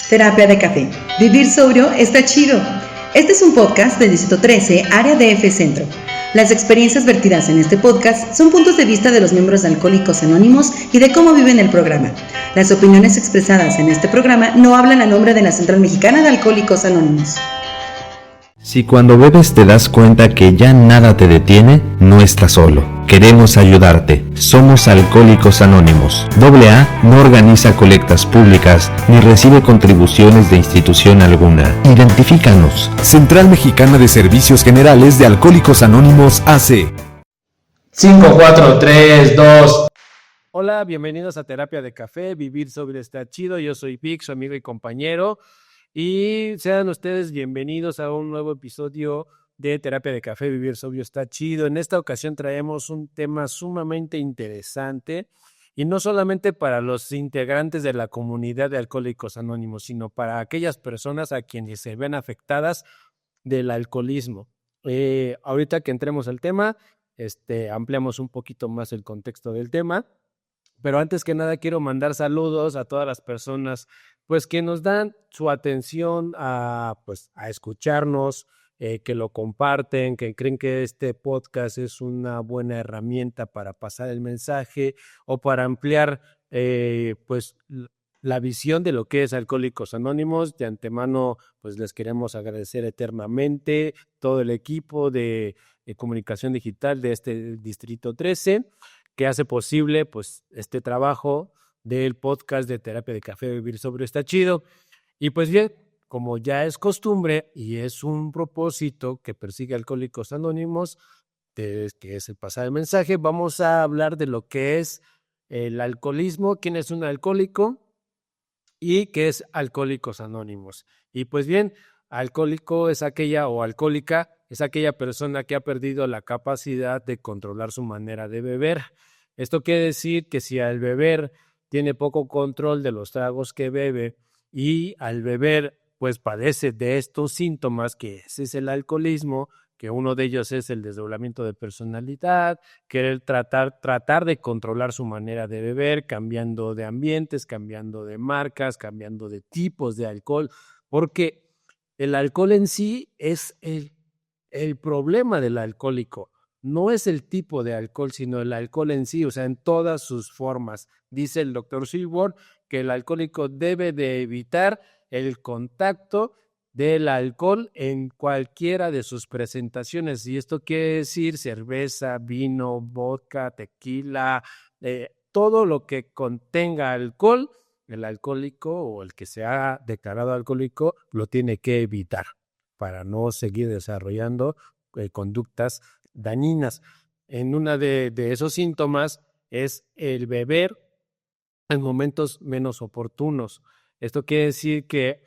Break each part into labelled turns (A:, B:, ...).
A: Terapia de café. Vivir sobrio está chido. Este es un podcast del Distrito 13, Área DF Centro. Las experiencias vertidas en este podcast son puntos de vista de los miembros de Alcohólicos Anónimos y de cómo viven el programa. Las opiniones expresadas en este programa no hablan a nombre de la Central Mexicana de Alcohólicos Anónimos.
B: Si cuando bebes te das cuenta que ya nada te detiene, no estás solo. Queremos ayudarte. Somos Alcohólicos Anónimos. AA no organiza colectas públicas ni recibe contribuciones de institución alguna. Identifícanos.
C: Central Mexicana de Servicios Generales de Alcohólicos Anónimos AC.
D: 5, 4, 3, 2.
E: Hola, bienvenidos a Terapia de Café. Vivir sobre está chido. Yo soy Vic, su amigo y compañero. Y sean ustedes bienvenidos a un nuevo episodio de Terapia de Café, Vivir Sobrio está chido. En esta ocasión traemos un tema sumamente interesante y no solamente para los integrantes de la comunidad de Alcohólicos Anónimos, sino para aquellas personas a quienes se ven afectadas del alcoholismo. Ahorita que entremos al tema, ampliamos un poquito más el contexto del tema, pero antes que nada quiero mandar saludos a todas las personas pues que nos dan su atención a escucharnos, que lo comparten, que creen que este podcast es una buena herramienta para pasar el mensaje o para ampliar la visión de lo que es Alcohólicos Anónimos. De antemano, pues les queremos agradecer eternamente todo el equipo de comunicación digital de este Distrito 13 que hace posible pues este trabajo del podcast de Terapia de Café, Vivir Sobrio está chido. Y pues bien, como ya es costumbre y es un propósito que persigue Alcohólicos Anónimos, que es el pasar el mensaje, vamos a hablar de lo que es el alcoholismo, quién es un alcohólico y qué es Alcohólicos Anónimos. Y pues bien, alcohólico es aquella o alcohólica es aquella persona que ha perdido la capacidad de controlar su manera de beber. Esto quiere decir que si al beber tiene poco control de los tragos que bebe y al beber pues padece de estos síntomas, que ese es el alcoholismo, que uno de ellos es el desdoblamiento de personalidad, querer tratar de controlar su manera de beber, cambiando de ambientes, cambiando de marcas, cambiando de tipos de alcohol, porque el alcohol en sí es el problema del alcohólico. No es el tipo de alcohol, sino el alcohol en sí, o sea, en todas sus formas. Dice el Dr. Silver que el alcohólico debe de evitar el contacto del alcohol en cualquiera de sus presentaciones. Y esto quiere decir cerveza, vino, vodka, tequila, todo lo que contenga alcohol, el alcohólico o el que se ha declarado alcohólico lo tiene que evitar para no seguir desarrollando conductas dañinas. En una de esos síntomas es el beber en momentos menos oportunos. Esto quiere decir que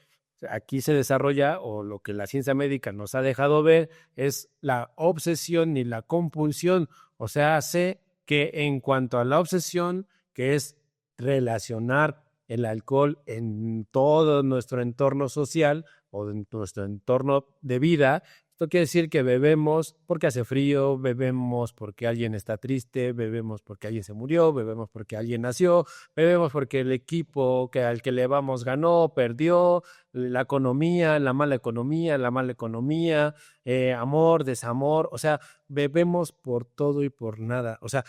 E: aquí se desarrolla, o lo que la ciencia médica nos ha dejado ver, es la obsesión y la compulsión. O sea, hace que en cuanto a la obsesión, que es relacionar el alcohol en todo nuestro entorno social o en nuestro entorno de vida, esto quiere decir que bebemos porque hace frío, bebemos porque alguien está triste, bebemos porque alguien se murió, bebemos porque alguien nació, bebemos porque el equipo al que le vamos ganó, perdió, la economía, la mala economía, amor, desamor, o sea, bebemos por todo y por nada. O sea,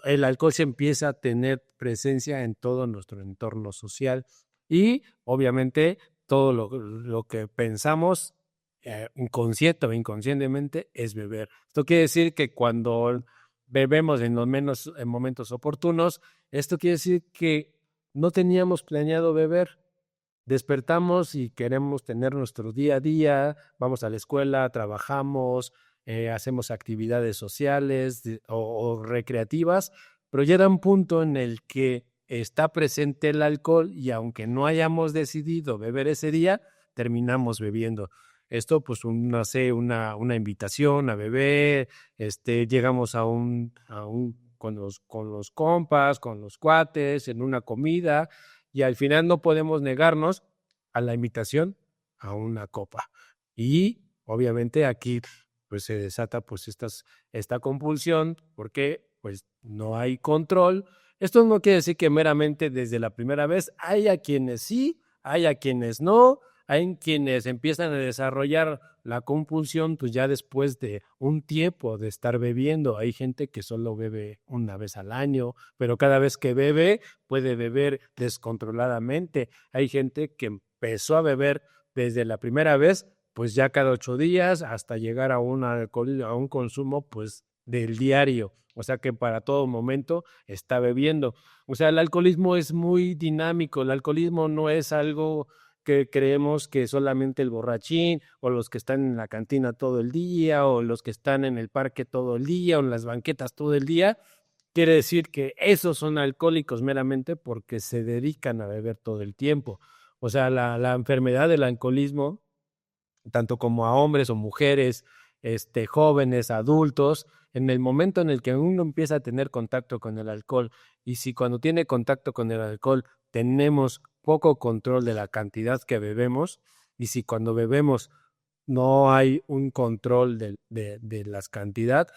E: el alcohol se empieza a tener presencia en todo nuestro entorno social y obviamente todo lo que pensamos inconsciente o inconscientemente es beber. Esto quiere decir que cuando bebemos en momentos oportunos, esto quiere decir que no teníamos planeado beber. Despertamos y queremos tener nuestro día a día, vamos a la escuela, trabajamos, hacemos actividades sociales o recreativas, pero llega un punto en el que está presente el alcohol y aunque no hayamos decidido beber ese día, terminamos bebiendo. Esto, pues, una invitación a beber, llegamos con los compas, con los cuates, en una comida, y al final no podemos negarnos a la invitación a una copa. Y obviamente aquí pues se desata pues esta compulsión porque pues no hay control. Esto no quiere decir que meramente desde la primera vez. Hay a quienes sí, hay a quienes no, hay quienes empiezan a desarrollar la compulsión pues ya después de un tiempo de estar bebiendo. Hay gente que solo bebe una vez al año, pero cada vez que bebe puede beber descontroladamente. Hay gente que empezó a beber desde la primera vez, pues ya cada 8 días hasta llegar a a un consumo pues del diario. O sea que para todo momento está bebiendo. O sea, el alcoholismo es muy dinámico. El alcoholismo no es algo que creemos que solamente el borrachín o los que están en la cantina todo el día o los que están en el parque todo el día o en las banquetas todo el día. Quiere decir que esos son alcohólicos meramente porque se dedican a beber todo el tiempo. O sea, la enfermedad del alcoholismo, tanto como a hombres o mujeres, jóvenes, adultos, en el momento en el que uno empieza a tener contacto con el alcohol, y si cuando tiene contacto con el alcohol tenemos poco control de la cantidad que bebemos, y si cuando bebemos no hay un control de las cantidades,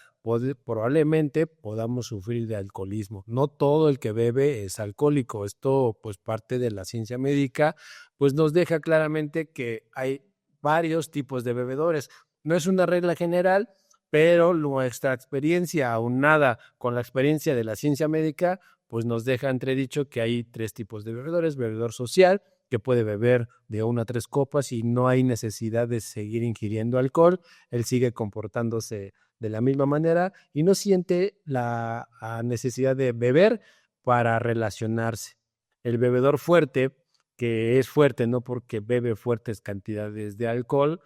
E: probablemente podamos sufrir de alcoholismo. No todo el que bebe es alcohólico. Esto, pues parte de la ciencia médica, pues nos deja claramente que hay varios tipos de bebedores. No es una regla general, pero nuestra experiencia aunada con la experiencia de la ciencia médica, pues nos deja entredicho que hay 3 tipos de bebedores: bebedor social, que puede beber de 1 a 3 copas y no hay necesidad de seguir ingiriendo alcohol, él sigue comportándose de la misma manera y no siente la necesidad de beber para relacionarse. El bebedor fuerte, que es fuerte no porque bebe fuertes cantidades de alcohol,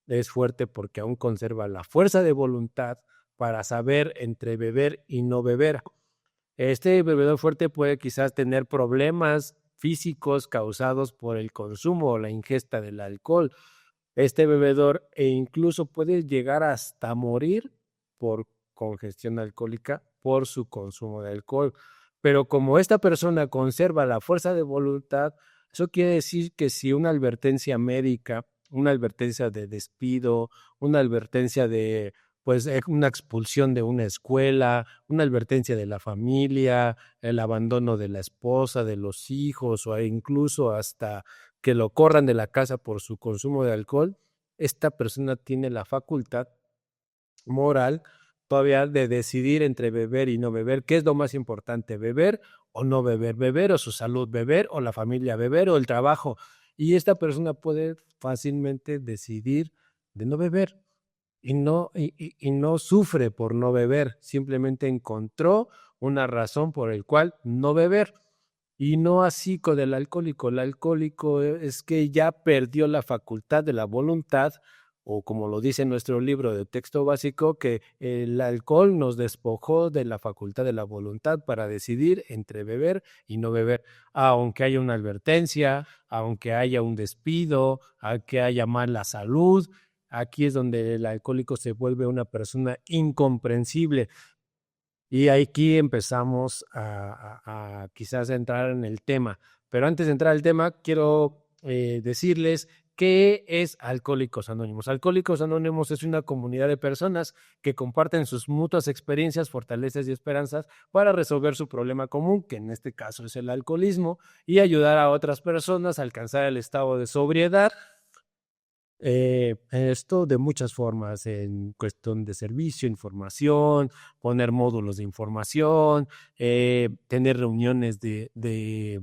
E: es fuerte porque aún conserva la fuerza de voluntad para saber entre beber y no beber. Este bebedor fuerte puede quizás tener problemas físicos causados por el consumo o la ingesta del alcohol. Este bebedor incluso puede llegar hasta morir por congestión alcohólica por su consumo de alcohol. Pero como esta persona conserva la fuerza de voluntad, eso quiere decir que si una advertencia médica, una advertencia de despido, una advertencia de pues una expulsión de una escuela, una advertencia de la familia, el abandono de la esposa, de los hijos o incluso hasta que lo corran de la casa por su consumo de alcohol, esta persona tiene la facultad moral todavía de decidir entre beber y no beber. ¿Qué es lo más importante? ¿Beber o no beber? ¿Beber o su salud? ¿Beber o la familia? ¿Beber o el trabajo? Y esta persona puede fácilmente decidir de no beber y no sufre por no beber, simplemente encontró una razón por el cual no beber. Y no así con el alcohólico. El alcohólico es que ya perdió la facultad de la voluntad, o como lo dice nuestro libro de texto básico, que el alcohol nos despojó de la facultad de la voluntad para decidir entre beber y no beber, aunque haya una advertencia, aunque haya un despido, aunque haya mala salud. Aquí es donde el alcohólico se vuelve una persona incomprensible. Y aquí empezamos a quizás entrar en el tema. Pero antes de entrar al tema, quiero decirles qué es Alcohólicos Anónimos. Alcohólicos Anónimos es una comunidad de personas que comparten sus mutuas experiencias, fortalezas y esperanzas para resolver su problema común, que en este caso es el alcoholismo, y ayudar a otras personas a alcanzar el estado de sobriedad. Esto de muchas formas, en cuestión de servicio, información, poner módulos de información, tener reuniones de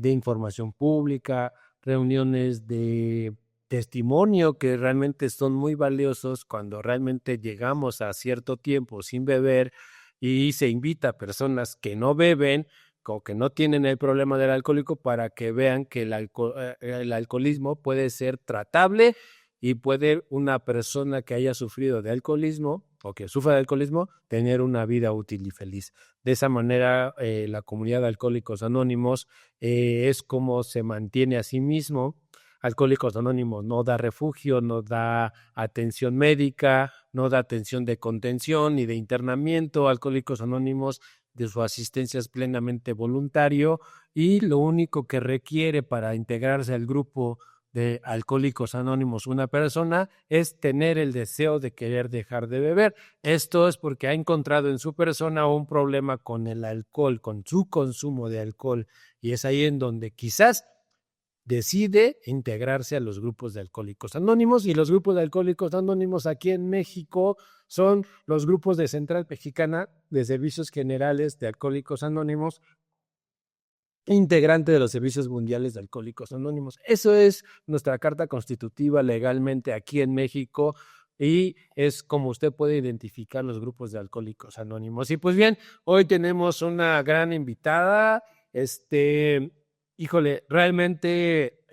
E: información pública, reuniones de testimonio que realmente son muy valiosos cuando realmente llegamos a cierto tiempo sin beber y se invita a personas que no beben o que no tienen el problema del alcohólico para que vean que el alcoholismo puede ser tratable y puede una persona que haya sufrido de alcoholismo o que sufra de alcoholismo tener una vida útil y feliz. De esa manera, la comunidad de Alcohólicos Anónimos es como se mantiene a sí mismo. Alcohólicos Anónimos no da refugio, no da atención médica, no da atención de contención ni de internamiento. Alcohólicos Anónimos, de su asistencia es plenamente voluntario y lo único que requiere para integrarse al grupo de Alcohólicos Anónimos una persona es tener el deseo de querer dejar de beber. Esto es porque ha encontrado en su persona un problema con el alcohol, con su consumo de alcohol, y es ahí en donde quizás decide integrarse a los grupos de Alcohólicos Anónimos. Y los grupos de Alcohólicos Anónimos aquí en México son los grupos de Central Mexicana de Servicios Generales de Alcohólicos Anónimos, integrante de los Servicios Mundiales de Alcohólicos Anónimos. Eso es nuestra carta constitutiva legalmente aquí en México, y es como usted puede identificar los grupos de Alcohólicos Anónimos. Y pues bien, hoy tenemos una gran invitada. Híjole, realmente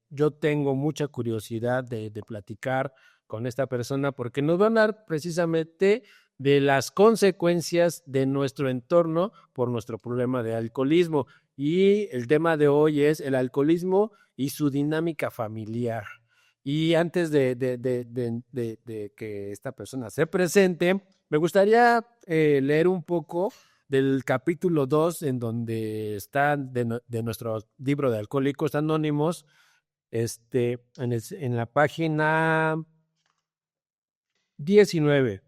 E: yo tengo mucha curiosidad de platicar con esta persona, porque nos va a hablar precisamente de las consecuencias de nuestro entorno por nuestro problema de alcoholismo. Y el tema de hoy es el alcoholismo y su dinámica familiar. Y antes de que esta persona se presente, me gustaría leer un poco del capítulo 2, en donde está de nuestro libro de Alcohólicos Anónimos, en la página 19,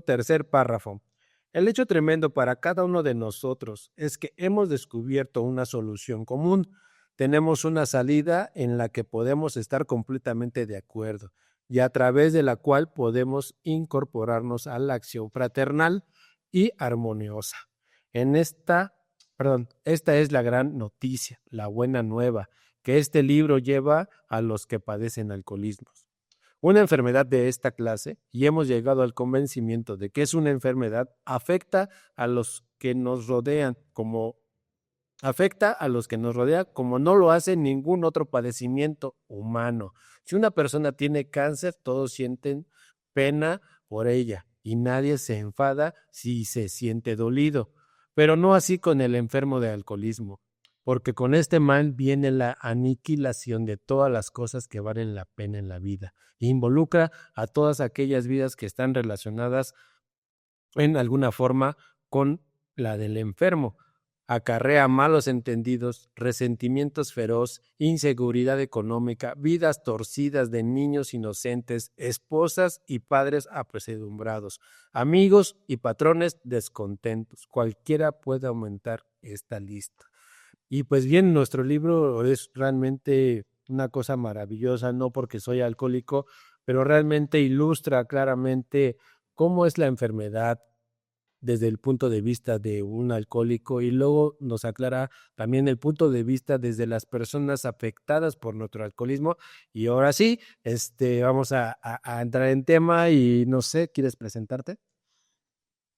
E: tercer párrafo. El hecho tremendo para cada uno de nosotros es que hemos descubierto una solución común. Tenemos una salida en la que podemos estar completamente de acuerdo y a través de la cual podemos incorporarnos a la acción fraternal y armoniosa. Esta es la gran noticia, la buena nueva, que este libro lleva a los que padecen alcoholismos. Una enfermedad de esta clase, y hemos llegado al convencimiento de que es una enfermedad, afecta a los que nos rodean como no lo hace ningún otro padecimiento humano. Si una persona tiene cáncer, todos sienten pena por ella y nadie se enfada si se siente dolido, pero no así con el enfermo de alcoholismo, porque con este mal viene la aniquilación de todas las cosas que valen la pena en la vida e involucra a todas aquellas vidas que están relacionadas en alguna forma con la del enfermo. Acarrea malos entendidos, resentimientos feroz, inseguridad económica, vidas torcidas de niños inocentes, esposas y padres apesadumbrados, amigos y patrones descontentos. Cualquiera puede aumentar esta lista. Y pues bien, nuestro libro es realmente una cosa maravillosa, no porque soy alcohólico, pero realmente ilustra claramente cómo es la enfermedad desde el punto de vista de un alcohólico, y luego nos aclara también el punto de vista desde las personas afectadas por nuestro alcoholismo. Y ahora sí, vamos a entrar en tema y no sé, ¿quieres presentarte?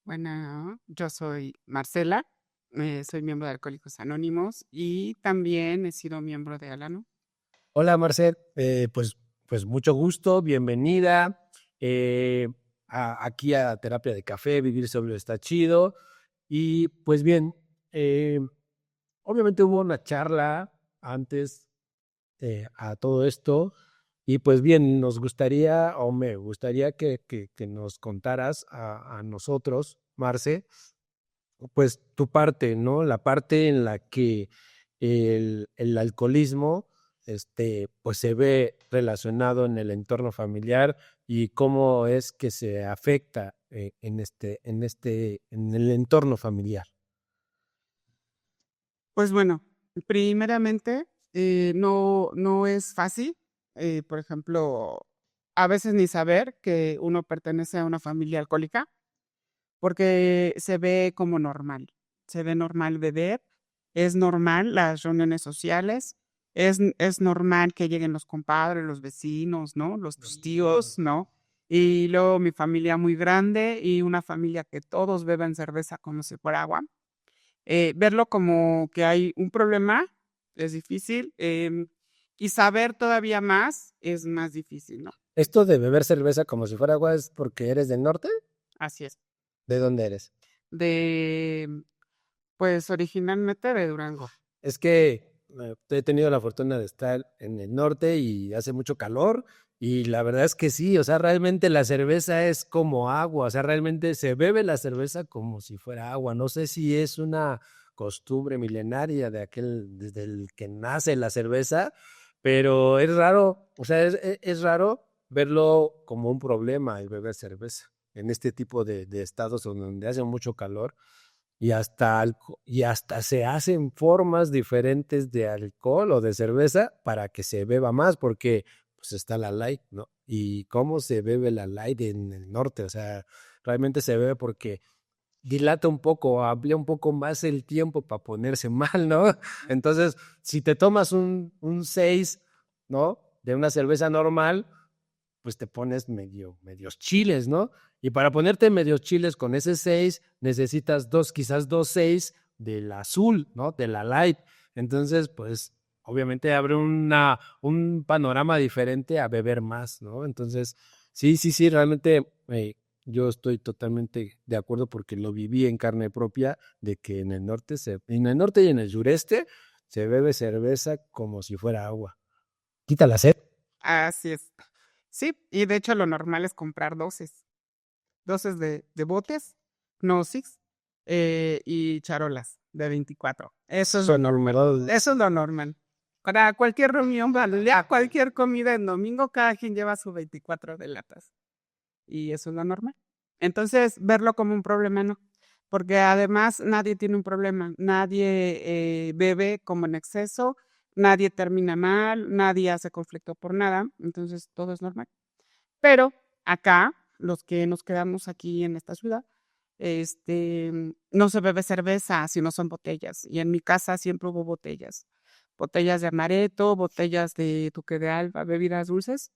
F: Bueno, yo soy Marcela, soy miembro de Alcohólicos Anónimos y también he sido miembro de Alano.
E: Hola Marcel, pues mucho gusto, bienvenida aquí a Terapia de Café. Vivir Sobrio está chido. Y pues bien, obviamente hubo una charla antes a todo esto, y pues bien, me gustaría que nos contaras a nosotros, Marce, pues tu parte, ¿no? La parte en la que el alcoholismo pues se ve relacionado en el entorno familiar, y cómo es que se afecta en el entorno familiar.
F: Pues bueno, primeramente no es fácil, por ejemplo, a veces ni saber que uno pertenece a una familia alcohólica, porque se ve como normal, se ve normal beber, es normal las reuniones sociales, es normal que lleguen los compadres, los vecinos, ¿no? Tus tíos, ¿no? Y luego mi familia muy grande y una familia que todos beben cerveza como si fuera agua. Verlo como que hay un problema es difícil, y saber todavía más es más difícil, ¿no?
E: ¿Esto de beber cerveza como si fuera agua es porque eres del norte?
F: Así es.
E: ¿De dónde eres?
F: Pues originalmente de Durango.
E: Es que he tenido la fortuna de estar en el norte y hace mucho calor, y la verdad es que sí, o sea, realmente la cerveza es como agua, o sea, realmente se bebe la cerveza como si fuera agua. No sé si es una costumbre milenaria desde el que nace la cerveza, Pero es raro, o sea, es raro verlo como un problema el beber cerveza en este tipo de estados donde hace mucho calor y hasta se hacen formas diferentes de alcohol o de cerveza para que se beba más, porque pues está la light, ¿no? ¿Y cómo se bebe la light en el norte? O sea, realmente se bebe porque dilata un poco, amplía un poco más el tiempo para ponerse mal, ¿no? Entonces, si te tomas un 6, ¿no? De una cerveza normal, pues te pones medios chiles, ¿no? Y para ponerte medios chiles con ese 6, necesitas quizás dos 6 del azul, ¿no? De la light. Entonces, pues, obviamente abre un panorama diferente a beber más, ¿no? Entonces, sí, realmente yo estoy totalmente de acuerdo porque lo viví en carne propia de que en el norte y en el sureste se bebe cerveza como si fuera agua. Quita la sed.
F: Así es. Sí, y de hecho lo normal es comprar doces de botes, Gnosis, y charolas de 24. Eso es lo normal. Eso es lo normal. Para cualquier reunión, ya cualquier comida en domingo, cada quien lleva su 24 de latas. Y eso es lo normal. Entonces, verlo como un problema no. Porque además nadie tiene un problema. Nadie bebe como en exceso, nadie termina mal, nadie hace conflicto por nada. Entonces, todo es normal. Pero acá, los que nos quedamos aquí en esta ciudad, no se bebe cerveza, sino son botellas. Y en mi casa siempre hubo botellas. Botellas de amaretto, botellas de Duque de Alba, bebidas dulces,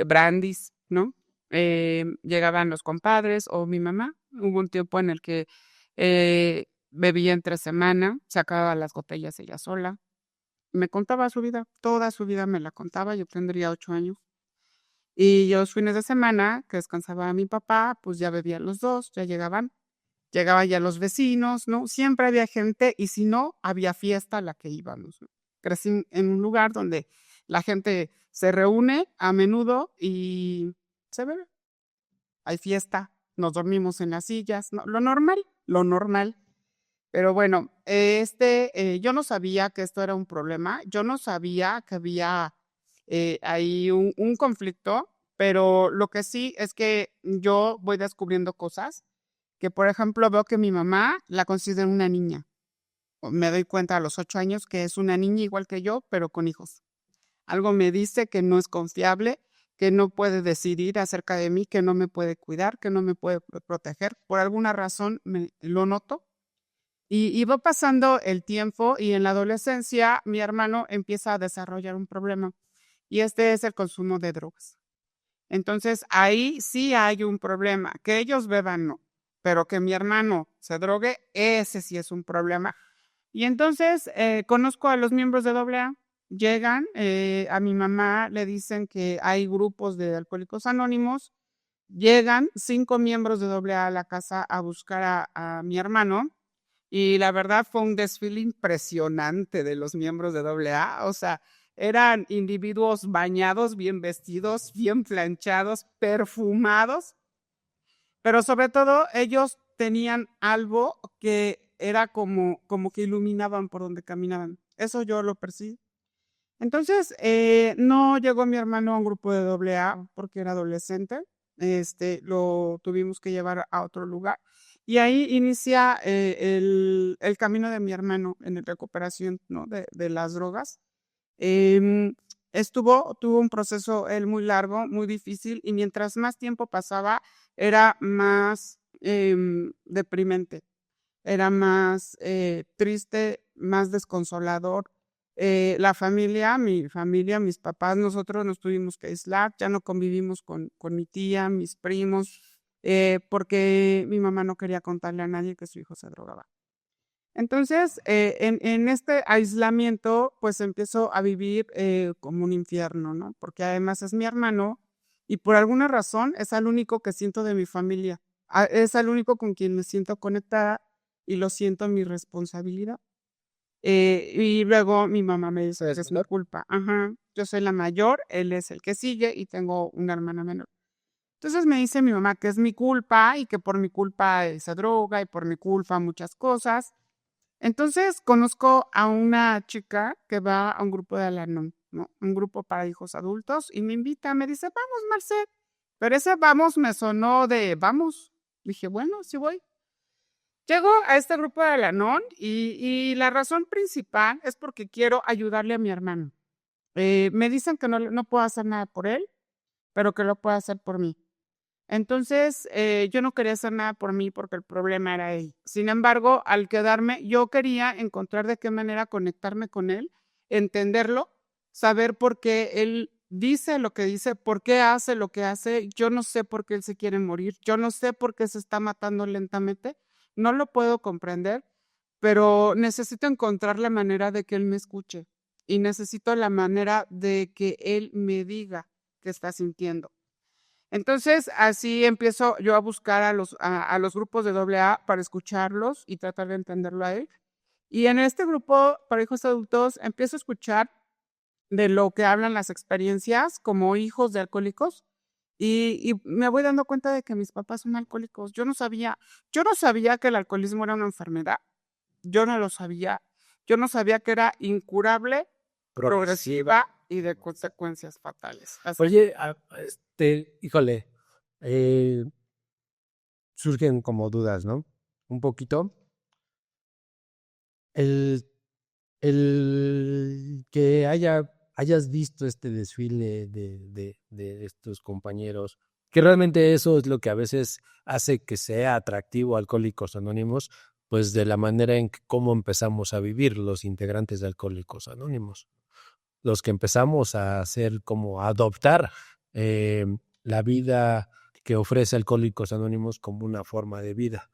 F: brandis, ¿no? Llegaban los compadres o mi mamá. Hubo un tiempo en el que bebía entre semana, sacaba las botellas ella sola. Me contaba su vida, toda su vida me la contaba, yo tendría 8 años. Y los fines de semana, que descansaba mi papá, pues ya bebían los dos, ya llegaban ya los vecinos, ¿no? Siempre había gente y si no, había fiesta a la que íbamos, ¿no? Crecí en un lugar donde la gente se reúne a menudo y se bebe. Hay fiesta, nos dormimos en las sillas, ¿no? Lo normal, lo normal. Pero bueno, yo no sabía que esto era un problema, yo no sabía que había ahí un conflicto, pero lo que sí es que yo voy descubriendo cosas que, por ejemplo, veo que mi mamá la considera una niña. Me doy cuenta a los 8 años que es una niña igual que yo, pero con hijos. Algo me dice que no es confiable, que no puede decidir acerca de mí, que no me puede cuidar, que no me puede proteger. Por alguna razón lo noto. Y va pasando el tiempo y en la adolescencia mi hermano empieza a desarrollar un problema y este es el consumo de drogas. Entonces ahí sí hay un problema. Que ellos beban, no, pero que mi hermano se drogue, ese sí es un problema. Y entonces conozco a los miembros de AA, llegan, a mi mamá le dicen que hay grupos de Alcohólicos Anónimos, llegan 5 miembros de AA a la casa a buscar a mi hermano. Y la verdad fue un desfile impresionante de los miembros de AA. O sea, eran individuos bañados, bien vestidos, bien planchados, perfumados, pero sobre todo ellos tenían algo que era como que iluminaban por donde caminaban. Eso yo lo percibí. Entonces, no llegó mi hermano a un grupo de AA porque era adolescente. Lo tuvimos que llevar a otro lugar. Y ahí inicia el camino de mi hermano en la recuperación, ¿no? de las drogas. Tuvo un proceso él muy largo, muy difícil, y mientras más tiempo pasaba, era más deprimente, era más triste, más desconsolador. Mi familia, mis papás, nosotros nos tuvimos que aislar, ya no convivimos con mi tía, mis primos, porque mi mamá no quería contarle a nadie que su hijo se drogaba. Entonces, en este aislamiento, pues empiezo a vivir como un infierno, ¿no? Porque además es mi hermano y por alguna razón es el único que siento de mi familia. Es el único con quien me siento conectada y lo siento mi responsabilidad. Y luego mi mamá me dice que es mi culpa. Ajá, yo soy la mayor, él es el que sigue y tengo una hermana menor. Entonces me dice mi mamá que es mi culpa y que por mi culpa se droga y por mi culpa muchas cosas. Entonces conozco a una chica que va a un grupo de Al-Anon, ¿no? Un grupo para hijos adultos y me invita, me dice, vamos, Marcel. Pero ese vamos me sonó de vamos. Dije, bueno, sí voy. Llego a este grupo de Al-Anon y la razón principal es porque quiero ayudarle a mi hermano. Me dicen que no puedo hacer nada por él, pero que lo puedo hacer por mí. Entonces, yo no quería hacer nada por mí porque el problema era él. Sin embargo, al quedarme, yo quería encontrar de qué manera conectarme con él, entenderlo, saber por qué él dice lo que dice, por qué hace lo que hace. Yo no sé por qué él se quiere morir, yo no sé por qué se está matando lentamente, no lo puedo comprender, pero necesito encontrar la manera de que él me escuche y necesito la manera de que él me diga qué está sintiendo. Entonces, así empiezo yo a buscar a los grupos de AA para escucharlos y tratar de entenderlo a él. Y en este grupo para hijos adultos empiezo a escuchar de lo que hablan las experiencias como hijos de alcohólicos y me voy dando cuenta de que mis papás son alcohólicos. Yo no sabía que el alcoholismo era una enfermedad. Yo no lo sabía. Yo no sabía que era incurable, progresiva y de consecuencias fatales.
E: Oye, híjole, surgen como dudas, ¿no? Un poquito. El que hayas visto este desfile de estos compañeros, que realmente eso es lo que a veces hace que sea atractivo Alcohólicos Anónimos, pues de la manera en cómo empezamos a vivir los integrantes de Alcohólicos Anónimos. Los que empezamos a hacer como a adoptar la vida que ofrece Alcohólicos Anónimos como una forma de vida.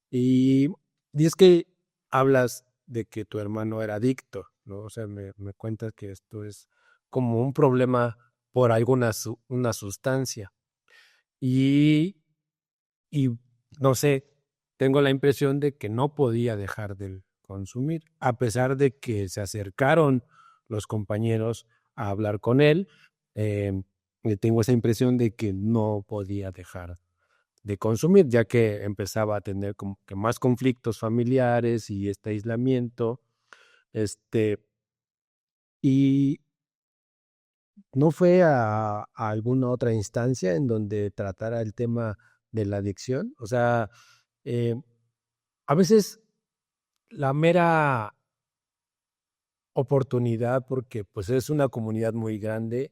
E: Y es que hablas de que tu hermano era adicto, ¿no? O sea, me cuentas que esto es como un problema por una sustancia. Y no sé, tengo la impresión de que no podía dejar de consumir, a pesar de que se acercaron los compañeros a hablar con él. Tengo esa impresión de que no podía dejar de consumir, ya que empezaba a tener como que más conflictos familiares y este aislamiento. Y no fue a alguna otra instancia en donde tratara el tema de la adicción. O sea, a veces la mera oportunidad, porque pues es una comunidad muy grande.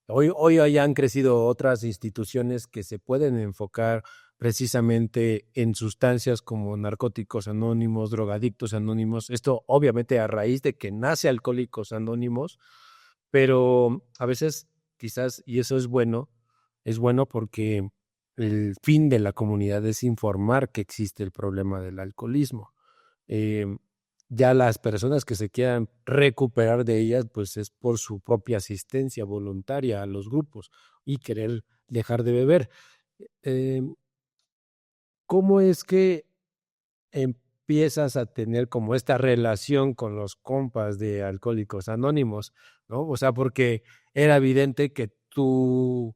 E: Hoy han crecido otras instituciones que se pueden enfocar precisamente en sustancias como narcóticos anónimos, drogadictos anónimos. Esto obviamente a raíz de que nace Alcohólicos Anónimos, pero a veces quizás, y eso es bueno porque el fin de la comunidad es informar que existe el problema del alcoholismo. Ya las personas que se quieran recuperar de ellas, pues es por su propia asistencia voluntaria a los grupos y querer dejar de beber. ¿Cómo es que empiezas a tener como esta relación con los compas de Alcohólicos Anónimos, ¿no? O sea, porque era evidente que tu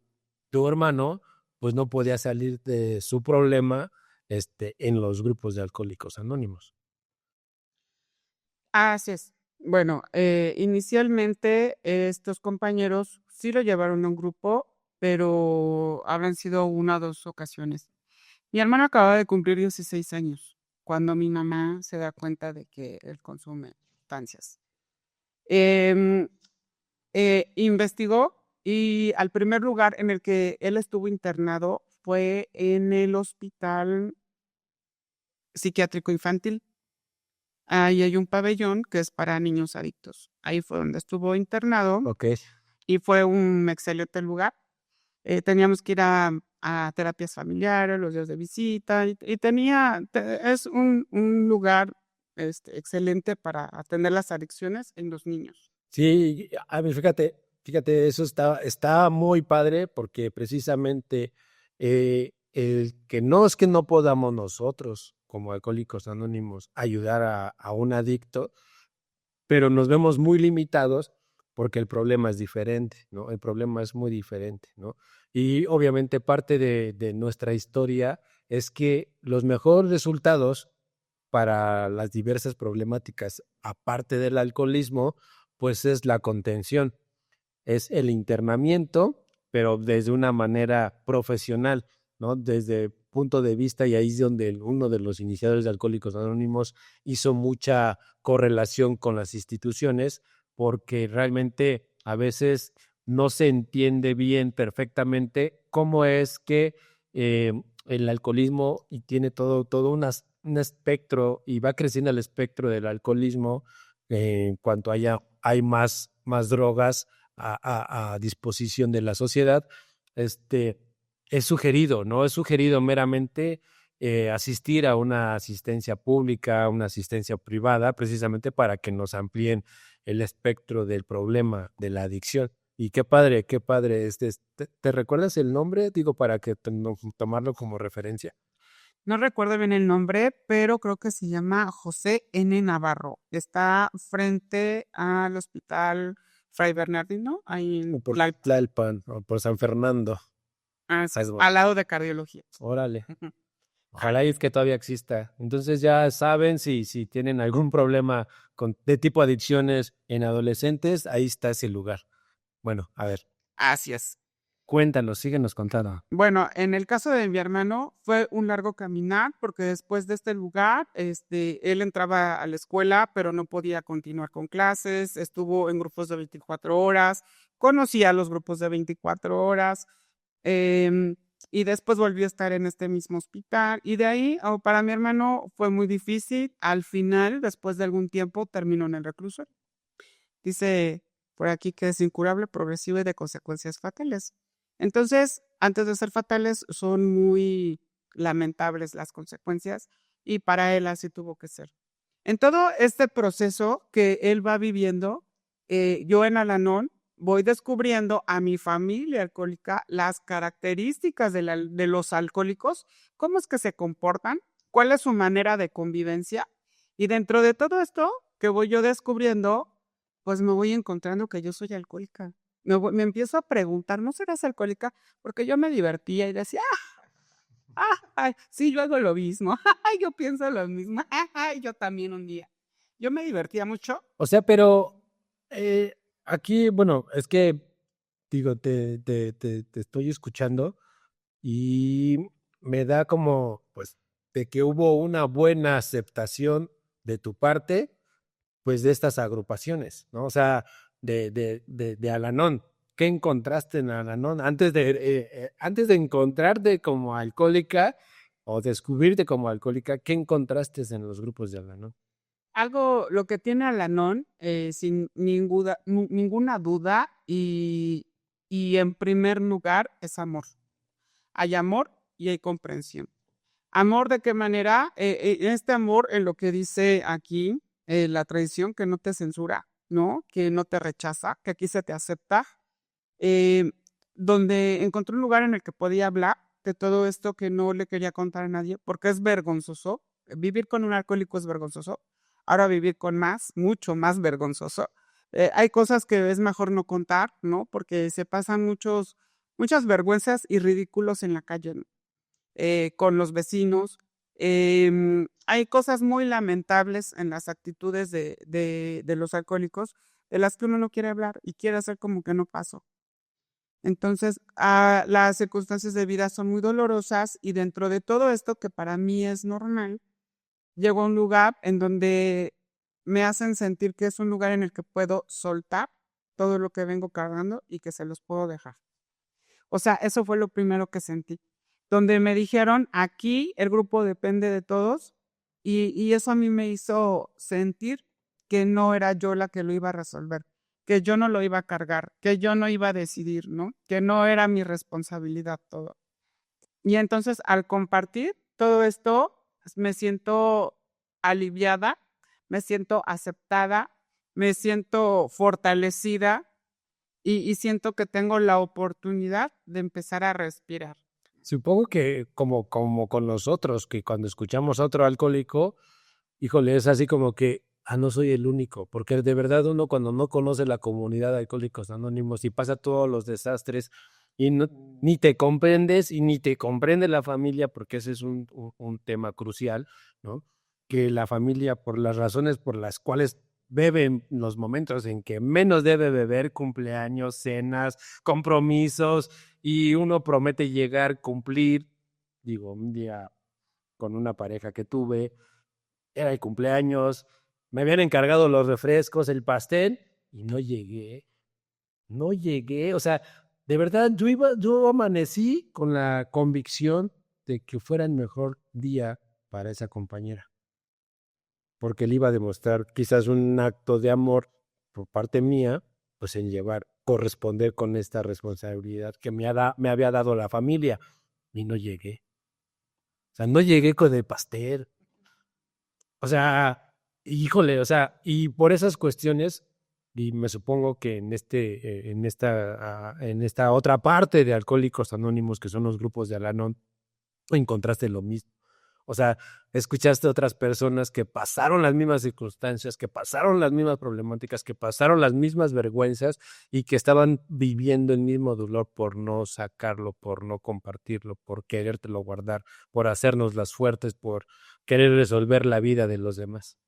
E: hermano, pues no podía salir de su problema, en los grupos de Alcohólicos Anónimos.
F: Así es. Bueno, inicialmente estos compañeros sí lo llevaron a un grupo, pero habrán sido 1 o 2 ocasiones. Mi hermano acaba de cumplir 16 años cuando mi mamá se da cuenta de que él consume sustancias. Investigó y al primer lugar en el que él estuvo internado fue en el hospital psiquiátrico infantil. Ahí hay un pabellón que es para niños adictos. Ahí fue donde estuvo internado.
E: Ok.
F: Y fue un excelente lugar. Teníamos que ir a terapias familiares, los días de visita, y es un lugar excelente para atender las adicciones en los niños.
E: Sí, a ver, fíjate, eso está muy padre porque precisamente el que no podamos nosotros como Alcohólicos Anónimos ayudar a un adicto, pero nos vemos muy limitados porque el problema es diferente, ¿no? El problema es muy diferente, ¿no? Y obviamente parte de nuestra historia es que los mejores resultados para las diversas problemáticas, aparte del alcoholismo, pues es la contención. es el internamiento, pero desde una manera profesional, ¿no? Desde el punto de vista, y ahí es donde uno de los iniciadores de Alcohólicos Anónimos hizo mucha correlación con las instituciones, porque realmente a veces no se entiende bien perfectamente cómo es que el alcoholismo y tiene todo un espectro y va creciendo el espectro del alcoholismo en cuanto hay más drogas a disposición de la sociedad. Es sugerido, ¿no? Es sugerido meramente asistir a una asistencia pública, una asistencia privada, precisamente para que nos amplíen el espectro del problema de la adicción. Y qué padre. ¿Te recuerdas el nombre? Digo, para que tomarlo como referencia.
F: No recuerdo bien el nombre, pero creo que se llama José N. Navarro. Está frente al Hospital Fray Bernardino, ahí en
E: Por Tlalpan o por San Fernando.
F: al lado de cardiología.
E: Órale. Ojalá y es que todavía exista. Entonces ya saben si tienen algún problema de tipo adicciones en adolescentes, ahí está ese lugar. Bueno, a ver,
F: Así es.
E: cuéntanos, síguenos contando.
F: Bueno, en el caso de mi hermano fue un largo caminar porque después de este lugar, él entraba a la escuela, pero no podía continuar con clases, estuvo en grupos de 24 horas, conocía los grupos de 24 horas, y después volvió a estar en este mismo hospital. Y de ahí, para mi hermano fue muy difícil. Al final, después de algún tiempo, terminó en el reclusorio. Dice por aquí que es incurable, progresivo y de consecuencias fatales. Entonces, antes de ser fatales, son muy lamentables las consecuencias y para él así tuvo que ser. En todo este proceso que él va viviendo, yo en Al-Anon voy descubriendo a mi familia alcohólica las características de los alcohólicos, cómo es que se comportan, cuál es su manera de convivencia. Y dentro de todo esto que voy yo descubriendo, pues me voy encontrando que yo soy alcohólica. Me empiezo a preguntar, ¿no serás alcohólica? Porque yo me divertía y decía, ay, sí, yo hago lo mismo, yo pienso lo mismo, yo también un día. Yo me divertía mucho.
E: O sea, pero aquí, bueno, es que, digo, te estoy escuchando y me da como, pues, de que hubo una buena aceptación de tu parte, pues, de estas agrupaciones, ¿no? O sea, de Al-Anon. ¿Qué encontraste en Al-Anon? Antes de encontrarte como alcohólica o descubrirte como alcohólica, ¿qué encontraste en los grupos de Al-Anon?
F: Lo que tiene Al-Anon, sin ninguna duda y en primer lugar, es amor. Hay amor y hay comprensión. ¿Amor de qué manera? Este amor en lo que dice aquí la tradición, que no te censura, ¿no? Que no te rechaza, que aquí se te acepta, donde encontré un lugar en el que podía hablar de todo esto que no le quería contar a nadie, porque es vergonzoso. Vivir con un alcohólico es vergonzoso. Ahora vivir con mucho más vergonzoso. Hay cosas que es mejor no contar, ¿no? Porque se pasan muchas vergüenzas y ridículos en la calle, ¿no? Con los vecinos. Hay cosas muy lamentables en las actitudes de los alcohólicos, de las que uno no quiere hablar y quiere hacer como que no pasó. Entonces, las circunstancias de vida son muy dolorosas y dentro de todo esto, que para mí es normal, llego a un lugar en donde me hacen sentir que es un lugar en el que puedo soltar todo lo que vengo cargando y que se los puedo dejar. O sea, eso fue lo primero que sentí, donde me dijeron, aquí el grupo depende de todos y eso a mí me hizo sentir que no era yo la que lo iba a resolver, que yo no lo iba a cargar, que yo no iba a decidir, ¿no? Que no era mi responsabilidad todo. Y entonces al compartir todo esto, me siento aliviada, me siento aceptada, me siento fortalecida y siento que tengo la oportunidad de empezar a respirar.
E: Supongo que como con nosotros, que cuando escuchamos a otro alcohólico, híjole, es así como que, no soy el único, porque de verdad uno cuando no conoce la comunidad de Alcohólicos Anónimos y pasa todos los desastres y ni te comprendes y ni te comprende la familia, porque ese es un tema crucial, ¿no? Que la familia, por las razones por las cuales bebe en los momentos en que menos debe beber, cumpleaños, cenas, compromisos, y uno promete llegar, cumplir. Digo, un día con una pareja que tuve, era el cumpleaños, me habían encargado los refrescos, el pastel, y no llegué, o sea, de verdad, yo amanecí con la convicción de que fuera el mejor día para esa compañera, porque le iba a demostrar quizás un acto de amor por parte mía, pues en corresponder con esta responsabilidad que me había dado la familia, y no llegué. O sea, no llegué con el pastel. O sea, híjole, o sea, y por esas cuestiones, y me supongo que en esta otra parte de Alcohólicos Anónimos, que son los grupos de Al-Anon, encontraste lo mismo. O sea, escuchaste a otras personas que pasaron las mismas circunstancias, que pasaron las mismas problemáticas, que pasaron las mismas vergüenzas y que estaban viviendo el mismo dolor por no sacarlo, por no compartirlo, por querértelo guardar, por hacernos las fuertes, por querer resolver la vida de los demás.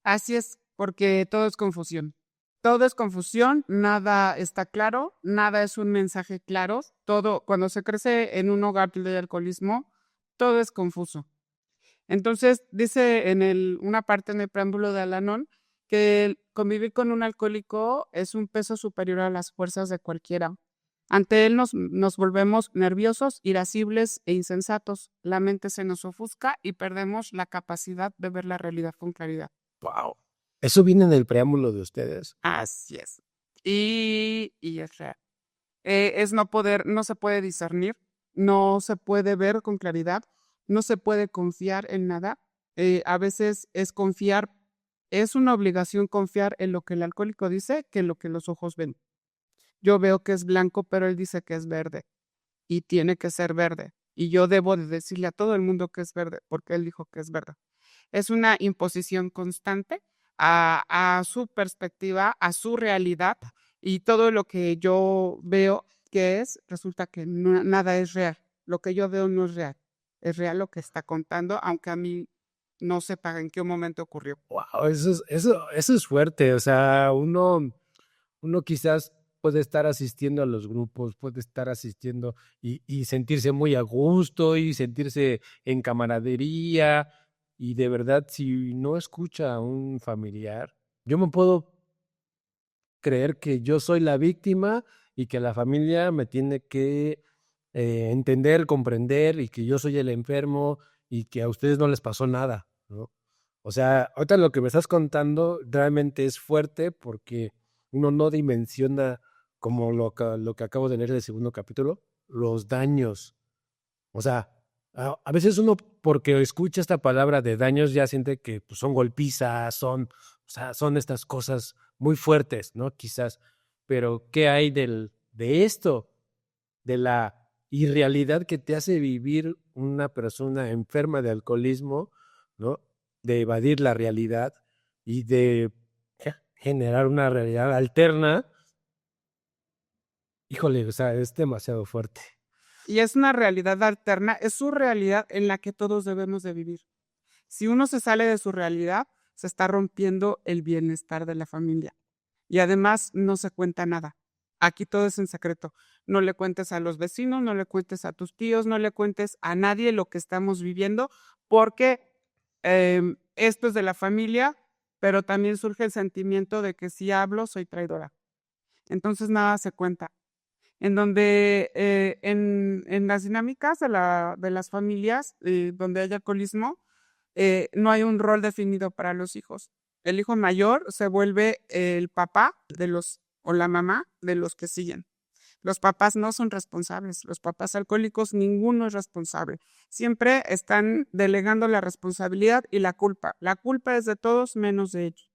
F: Así es, porque todo es confusión. Todo es confusión, nada está claro, nada es un mensaje claro. Todo, cuando se crece en un hogar de alcoholismo, todo es confuso. Entonces, dice una parte en el preámbulo de Al-Anon que convivir con un alcohólico es un peso superior a las fuerzas de cualquiera. Ante él nos volvemos nerviosos, irascibles e insensatos. La mente se nos ofusca y perdemos la capacidad de ver la realidad con claridad.
E: ¡Wow! Eso viene en el preámbulo de ustedes.
F: Así es. Y es real. No se puede discernir, no se puede ver con claridad, no se puede confiar en nada. A veces es una obligación confiar en lo que el alcohólico dice que en lo que los ojos ven. Yo veo que es blanco, pero él dice que es verde y tiene que ser verde. Y yo debo de decirle a todo el mundo que es verde porque él dijo que es verde. Es una imposición constante a su perspectiva, a su realidad, y todo lo que yo veo resulta que nada es real. Lo que yo veo no es real. Es real lo que está contando, aunque a mí no sepa en qué momento ocurrió.
E: ¡Wow! Eso es fuerte. O sea, uno quizás puede estar asistiendo a los grupos, puede estar asistiendo y sentirse muy a gusto y sentirse en camaradería. Y de verdad, si no escucha a un familiar, yo me puedo creer que yo soy la víctima y que la familia me tiene que entender, comprender, y que yo soy el enfermo y que a ustedes no les pasó nada, ¿no? O sea, ahorita lo que me estás contando realmente es fuerte porque uno no dimensiona, como lo que acabo de leer del segundo capítulo, los daños. O sea, a veces uno, porque escucha esta palabra de daños, ya siente que pues, son golpizas, o sea, son estas cosas muy fuertes, ¿no? Quizás. Pero, ¿qué hay de esto? De la irrealidad que te hace vivir una persona enferma de alcoholismo, ¿no? De evadir la realidad y de generar una realidad alterna. Híjole, o sea, es demasiado fuerte.
F: Y es una realidad alterna, es su realidad en la que todos debemos de vivir. Si uno se sale de su realidad, se está rompiendo el bienestar de la familia. Y además no se cuenta nada. Aquí todo es en secreto. No le cuentes a los vecinos, no le cuentes a tus tíos, no le cuentes a nadie lo que estamos viviendo, porque esto es de la familia, pero también surge el sentimiento de que si hablo soy traidora. Entonces nada se cuenta. En donde en las dinámicas de las familias donde hay alcoholismo, no hay un rol definido para los hijos. El hijo mayor se vuelve el papá o la mamá de los que siguen. Los papás no son responsables. Los papás alcohólicos, ninguno es responsable. Siempre están delegando la responsabilidad y la culpa. La culpa es de todos menos de ellos.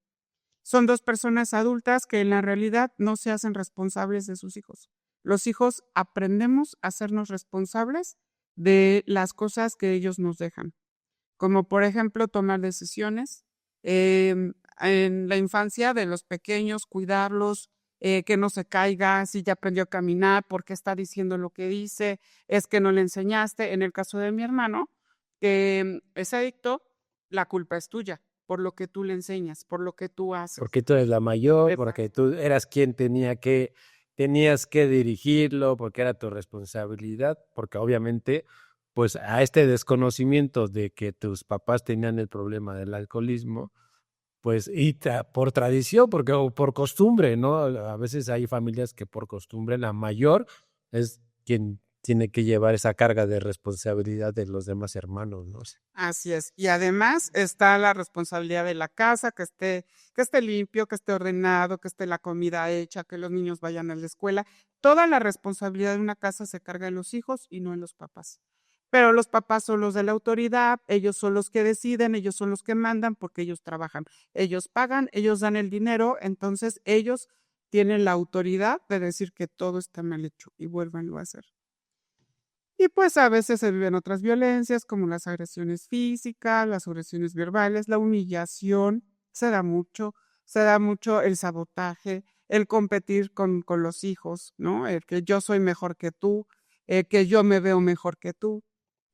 F: Son dos personas adultas que en la realidad no se hacen responsables de sus hijos. Los hijos aprendemos a hacernos responsables de las cosas que ellos nos dejan, como por ejemplo tomar decisiones. En la infancia de los pequeños, cuidarlos, que no se caiga, si ya aprendió a caminar, por qué está diciendo lo que dice, es que no le enseñaste. En el caso de mi hermano, que es adicto, la culpa es tuya. por lo que tú le enseñas, por lo que tú haces.
E: Porque tú eres la mayor,
F: Exacto.
E: porque tú eras quien tenías que dirigirlo, porque era tu responsabilidad, porque obviamente, pues a este desconocimiento de que tus papás tenían el problema del alcoholismo, pues por tradición, porque o por costumbre, ¿no? A veces hay familias que por costumbre la mayor es quien tiene que llevar esa carga de responsabilidad de los demás hermanos, ¿no?
F: Así es. Y además está la responsabilidad de la casa, que esté limpio, que esté ordenado, que esté la comida hecha, que los niños vayan a la escuela. Toda la responsabilidad de una casa se carga en los hijos y no en los papás. Pero los papás son los de la autoridad, ellos son los que deciden, ellos son los que mandan porque ellos trabajan, ellos pagan, ellos dan el dinero, entonces ellos tienen la autoridad de decir que todo está mal hecho y vuélvanlo a hacer. Y pues a veces se viven otras violencias como las agresiones físicas, las agresiones verbales, la humillación, se da mucho el sabotaje, el competir con los hijos, ¿no? El que yo soy mejor que tú, que yo me veo mejor que tú.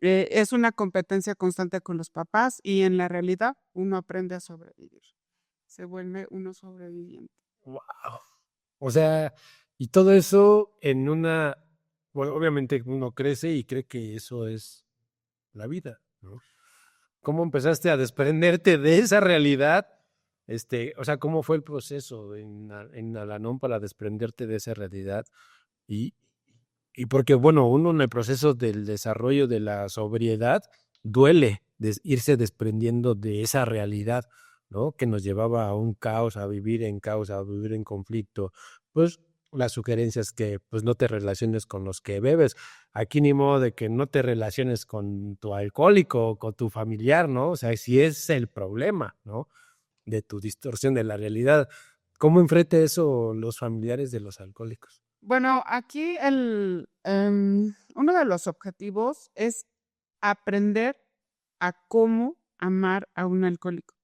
F: Es una competencia constante con los papás y en la realidad uno aprende a sobrevivir. Se vuelve uno sobreviviente.
E: Wow. O sea, y todo eso bueno, obviamente uno crece y cree que eso es la vida, ¿no? ¿Cómo empezaste a desprenderte de esa realidad? O sea, ¿cómo fue el proceso en Al-Anon para desprenderte de esa realidad? Y, y porque, bueno, uno en el proceso del desarrollo de la sobriedad duele irse desprendiendo de esa realidad, ¿no? Que nos llevaba a un caos, a vivir en caos, a vivir en conflicto. Pues las sugerencias que pues no te relaciones con los que bebes. Aquí ni modo de que no te relaciones con tu alcohólico o con tu familiar, ¿no? O sea, si es el problema, ¿no? De tu distorsión de la realidad. ¿Cómo enfrenta eso los familiares de los alcohólicos?
F: Bueno, aquí uno de los objetivos es aprender a cómo amar a un alcohólico.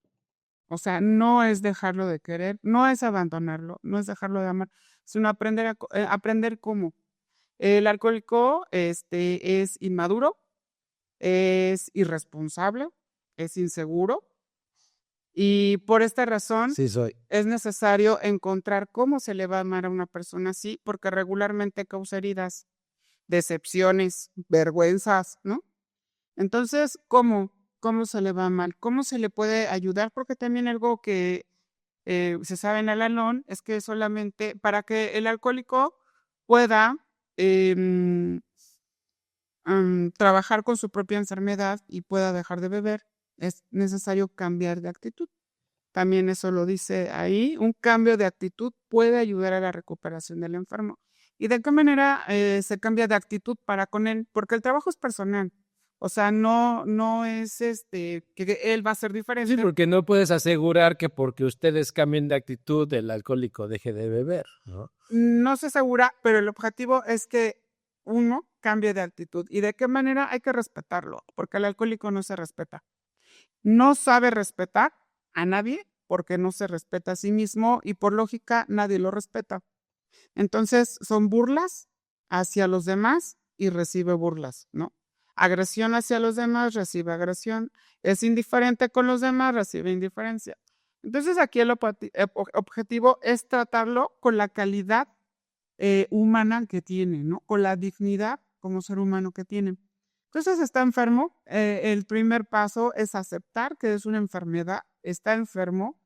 F: O sea, no es dejarlo de querer, no es abandonarlo, no es dejarlo de amar, sino aprender cómo. El alcohólico es inmaduro, es irresponsable, es inseguro y por esta razón
E: Sí, soy.
F: es necesario encontrar cómo se le va a amar a una persona así, porque regularmente causa heridas, decepciones, vergüenzas, ¿no? Entonces, ¿cómo se le va mal? ¿Cómo se le puede ayudar? Porque también algo que se sabe en Al-Anon es que solamente para que el alcohólico pueda em, trabajar con su propia enfermedad y pueda dejar de beber, es necesario cambiar de actitud. También eso lo dice ahí, un cambio de actitud puede ayudar a la recuperación del enfermo. ¿Y de qué manera se cambia de actitud para con él? Porque el trabajo es personal. O sea, no es que él va a ser
E: Sí,
F: diferente.
E: porque no puedes asegurar que porque ustedes cambien de actitud, el alcohólico deje de beber, ¿no?
F: No se asegura, pero el objetivo es que uno cambie de actitud. ¿Y de qué manera? Hay que respetarlo, porque el alcohólico no se respeta. No sabe respetar a nadie porque no se respeta a sí mismo y por lógica nadie lo respeta. Entonces son burlas hacia los demás y recibe burlas, ¿no? Agresión hacia los demás, recibe agresión. Es indiferente con los demás, recibe indiferencia. Entonces aquí el objetivo es tratarlo con la calidad humana que tiene, ¿no? Con la dignidad como ser humano que tiene. Entonces está enfermo. El primer paso es aceptar que es una enfermedad, está enfermo.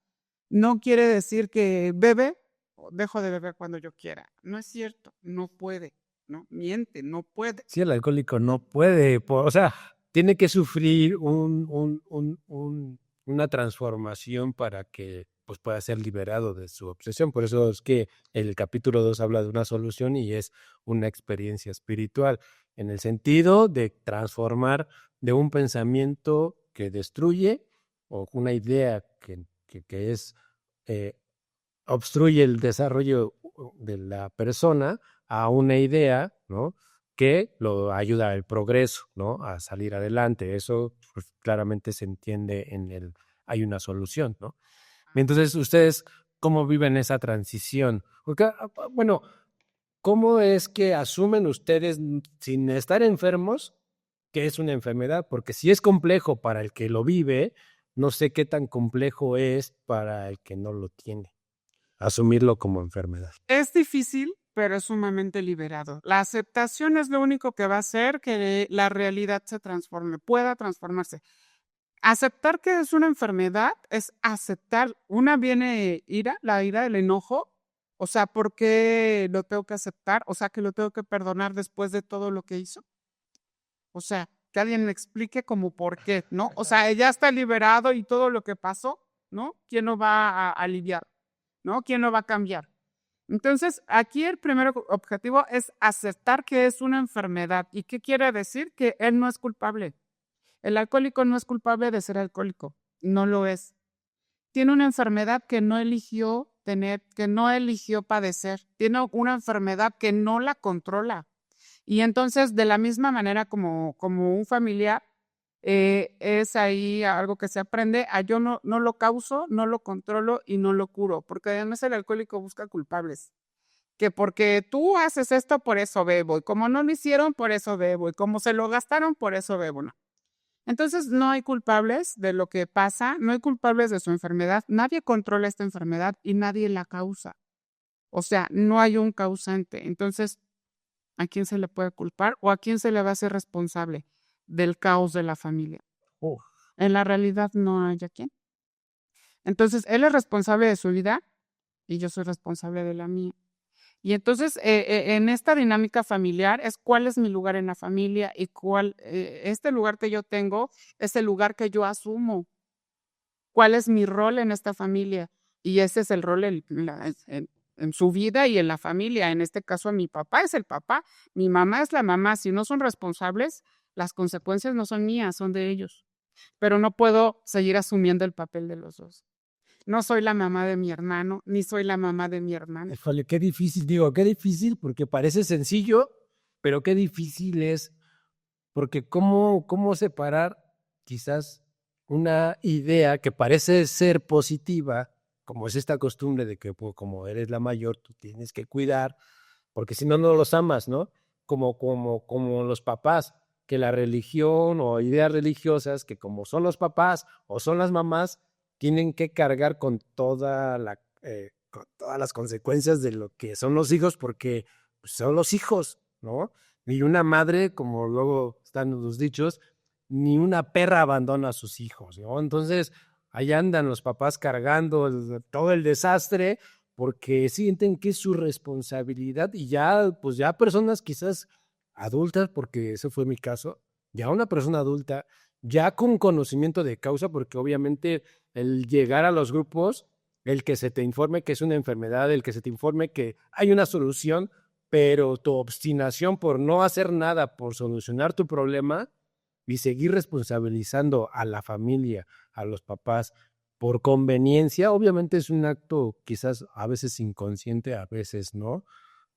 F: No quiere decir que bebe o dejo de beber cuando yo quiera. No es cierto, no puede, ¿no? Miente, no puede.
E: Sí, el alcohólico no puede, o sea, tiene que sufrir una transformación para que pues, pueda ser liberado de su obsesión. Por eso es que el capítulo 2 habla de una solución y es una experiencia espiritual, en el sentido de transformar de un pensamiento que destruye o una idea que es obstruye el desarrollo de la persona a una idea, ¿no? Que lo ayuda al progreso, ¿no? A salir adelante. Eso pues, claramente se entiende hay una solución, ¿no? Entonces, ustedes, ¿cómo viven esa transición? Porque, bueno, ¿cómo es que asumen ustedes sin estar enfermos que es una enfermedad? Porque si es complejo para el que lo vive, no sé qué tan complejo es para el que no lo tiene, asumirlo como enfermedad.
F: Es difícil, pero es sumamente liberado. La aceptación es lo único que va a hacer que la realidad se transforme, pueda transformarse. Aceptar que es una enfermedad es aceptar. Una viene ira, la ira, el enojo. O sea, ¿por qué lo tengo que aceptar? O sea, que lo tengo que perdonar después de todo lo que hizo. O sea, que alguien me explique como por qué, ¿no? O sea, ya está liberado y todo lo que pasó, ¿no? ¿Quién lo va a aliviar? ¿No? ¿Quién lo va a cambiar? Entonces, aquí el primer objetivo es aceptar que es una enfermedad. ¿Y qué quiere decir? Que él no es culpable. El alcohólico no es culpable de ser alcohólico, no lo es. Tiene una enfermedad que no eligió tener, que no eligió padecer. Tiene una enfermedad que no la controla. Y entonces, de la misma manera como un familiar, es ahí algo que se aprende a yo no lo causo, no lo controlo y no lo curo, porque además el alcohólico busca culpables. Que porque tú haces esto, por eso bebo, y como no lo hicieron, por eso bebo, y como se lo gastaron, por eso bebo, no. Entonces, no hay culpables de lo que pasa, no hay culpables de su enfermedad, nadie controla esta enfermedad y nadie la causa. O sea, no hay un causante. Entonces, ¿a quién se le puede culpar o a quién se le va a hacer responsable del caos de la familia? En la realidad no hay a quién. Entonces, él es responsable de su vida y yo soy responsable de la mía. Y entonces, en esta dinámica familiar es cuál es mi lugar en la familia y cuál, este lugar que yo tengo es el lugar que yo asumo. ¿Cuál es mi rol en esta familia? Y ese es el rol en su vida y en la familia. En este caso, mi papá es el papá, mi mamá es la mamá. Si no son responsables, las consecuencias no son mías, son de ellos. Pero no puedo seguir asumiendo el papel de los dos. No soy la mamá de mi hermano, ni soy la mamá de mi hermana.
E: Híjole, qué difícil, digo, qué difícil porque parece sencillo, pero qué difícil es, porque cómo separar quizás una idea que parece ser positiva, como es esta costumbre de que pues, como eres la mayor, tú tienes que cuidar, porque si no, no los amas, ¿no? Como los papás, que la religión o ideas religiosas, que como son los papás o son las mamás, tienen que cargar con todas las consecuencias de lo que son los hijos, porque pues, son los hijos, ¿no? Y una madre, como luego están los dichos, ni una perra abandona a sus hijos, ¿no? Entonces, ahí andan los papás cargando todo el desastre porque sienten que es su responsabilidad y ya, pues ya personas quizás adultas, porque ese fue mi caso, ya una persona adulta, ya con conocimiento de causa, porque obviamente el llegar a los grupos, el que se te informe que es una enfermedad, el que se te informe que hay una solución, pero tu obstinación por no hacer nada, por solucionar tu problema y seguir responsabilizando a la familia, a los papás, por conveniencia, obviamente es un acto quizás a veces inconsciente, a veces no,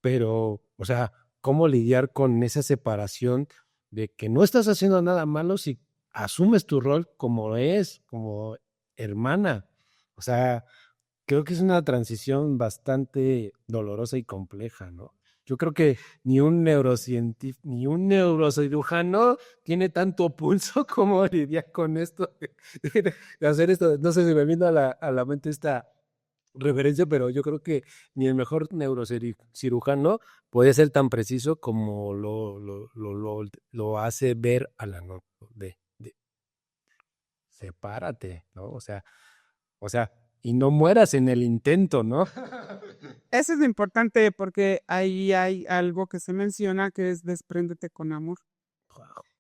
E: pero, o sea, ¿cómo lidiar con esa separación de que no estás haciendo nada malo si asumes tu rol como es, como hermana? O sea, creo que es una transición bastante dolorosa y compleja, ¿no? Yo creo que ni un neurocientífico, ni un neurocirujano tiene tanto pulso como lidiar con esto, de hacer esto. No sé si me vino a la mente esta referencia, pero yo creo que ni el mejor neurocirujano puede ser tan preciso como lo hace ver a la no, de sepárate, ¿no? O sea, y no mueras en el intento, ¿no?
F: Eso es lo importante porque ahí hay algo que se menciona que es despréndete con amor.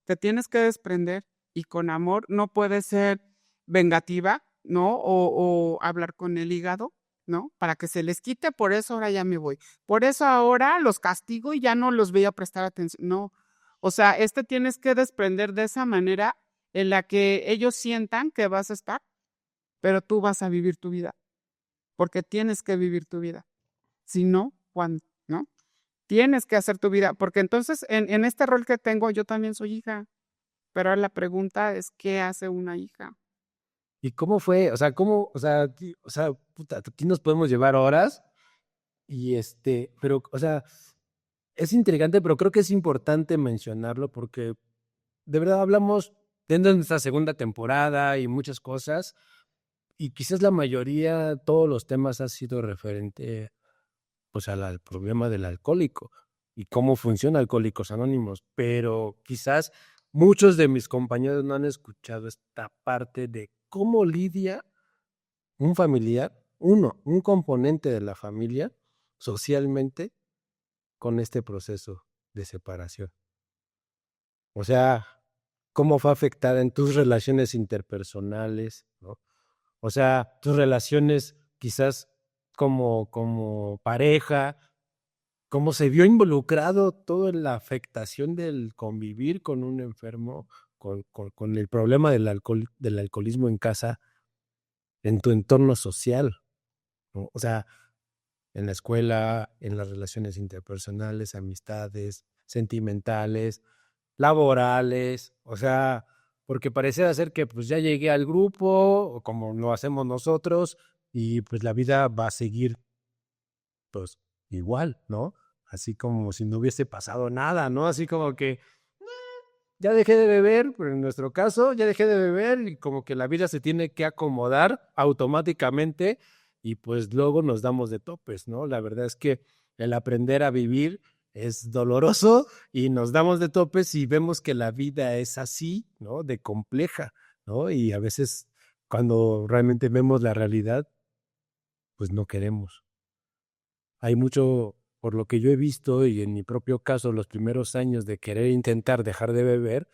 F: Te tienes que desprender y con amor no puede ser vengativa, ¿no? O hablar con el hígado, ¿no? Para que se les quite, por eso ahora ya me voy. Por eso ahora los castigo y ya no los voy a prestar atención. No, o sea, tienes que desprender de esa manera en la que ellos sientan que vas a estar, pero tú vas a vivir tu vida, porque tienes que vivir tu vida. Si no, ¿cuándo? ¿No? Tienes que hacer tu vida, porque entonces en este rol que tengo yo también soy hija, pero ahora la pregunta es, ¿qué hace una hija?
E: ¿Y cómo fue? O sea, puta, aquí nos podemos llevar horas y pero, o sea, es intrigante, pero creo que es importante mencionarlo porque de verdad hablamos Teniendo esta segunda temporada y muchas cosas, y quizás la mayoría, todos los temas han sido referente pues al problema del alcohólico y cómo funciona Alcohólicos Anónimos, pero quizás muchos de mis compañeros no han escuchado esta parte de cómo lidia un familiar, un componente de la familia, socialmente, con este proceso de separación. O sea, cómo va a afectar en tus relaciones interpersonales, ¿no? O sea, tus relaciones quizás como pareja, cómo se vio involucrado todo en la afectación del convivir con un enfermo, con el problema del alcoholismo en casa, en tu entorno social, ¿no? O sea, en la escuela, en las relaciones interpersonales, amistades, sentimentales, laborales, o sea, porque pareciera ser que pues ya llegué al grupo, o como lo hacemos nosotros, y pues la vida va a seguir pues igual, ¿no? Así como si no hubiese pasado nada, ¿no? Así como que ya dejé de beber, pero en nuestro caso ya dejé de beber y como que la vida se tiene que acomodar automáticamente y pues luego nos damos de topes, ¿no? La verdad es que el aprender a vivir es doloroso y nos damos de topes y vemos que la vida es así, ¿no? De compleja, ¿no? Y a veces cuando realmente vemos la realidad, pues no queremos. Hay mucho, por lo que yo he visto y en mi propio caso, los primeros años de querer intentar dejar de beber,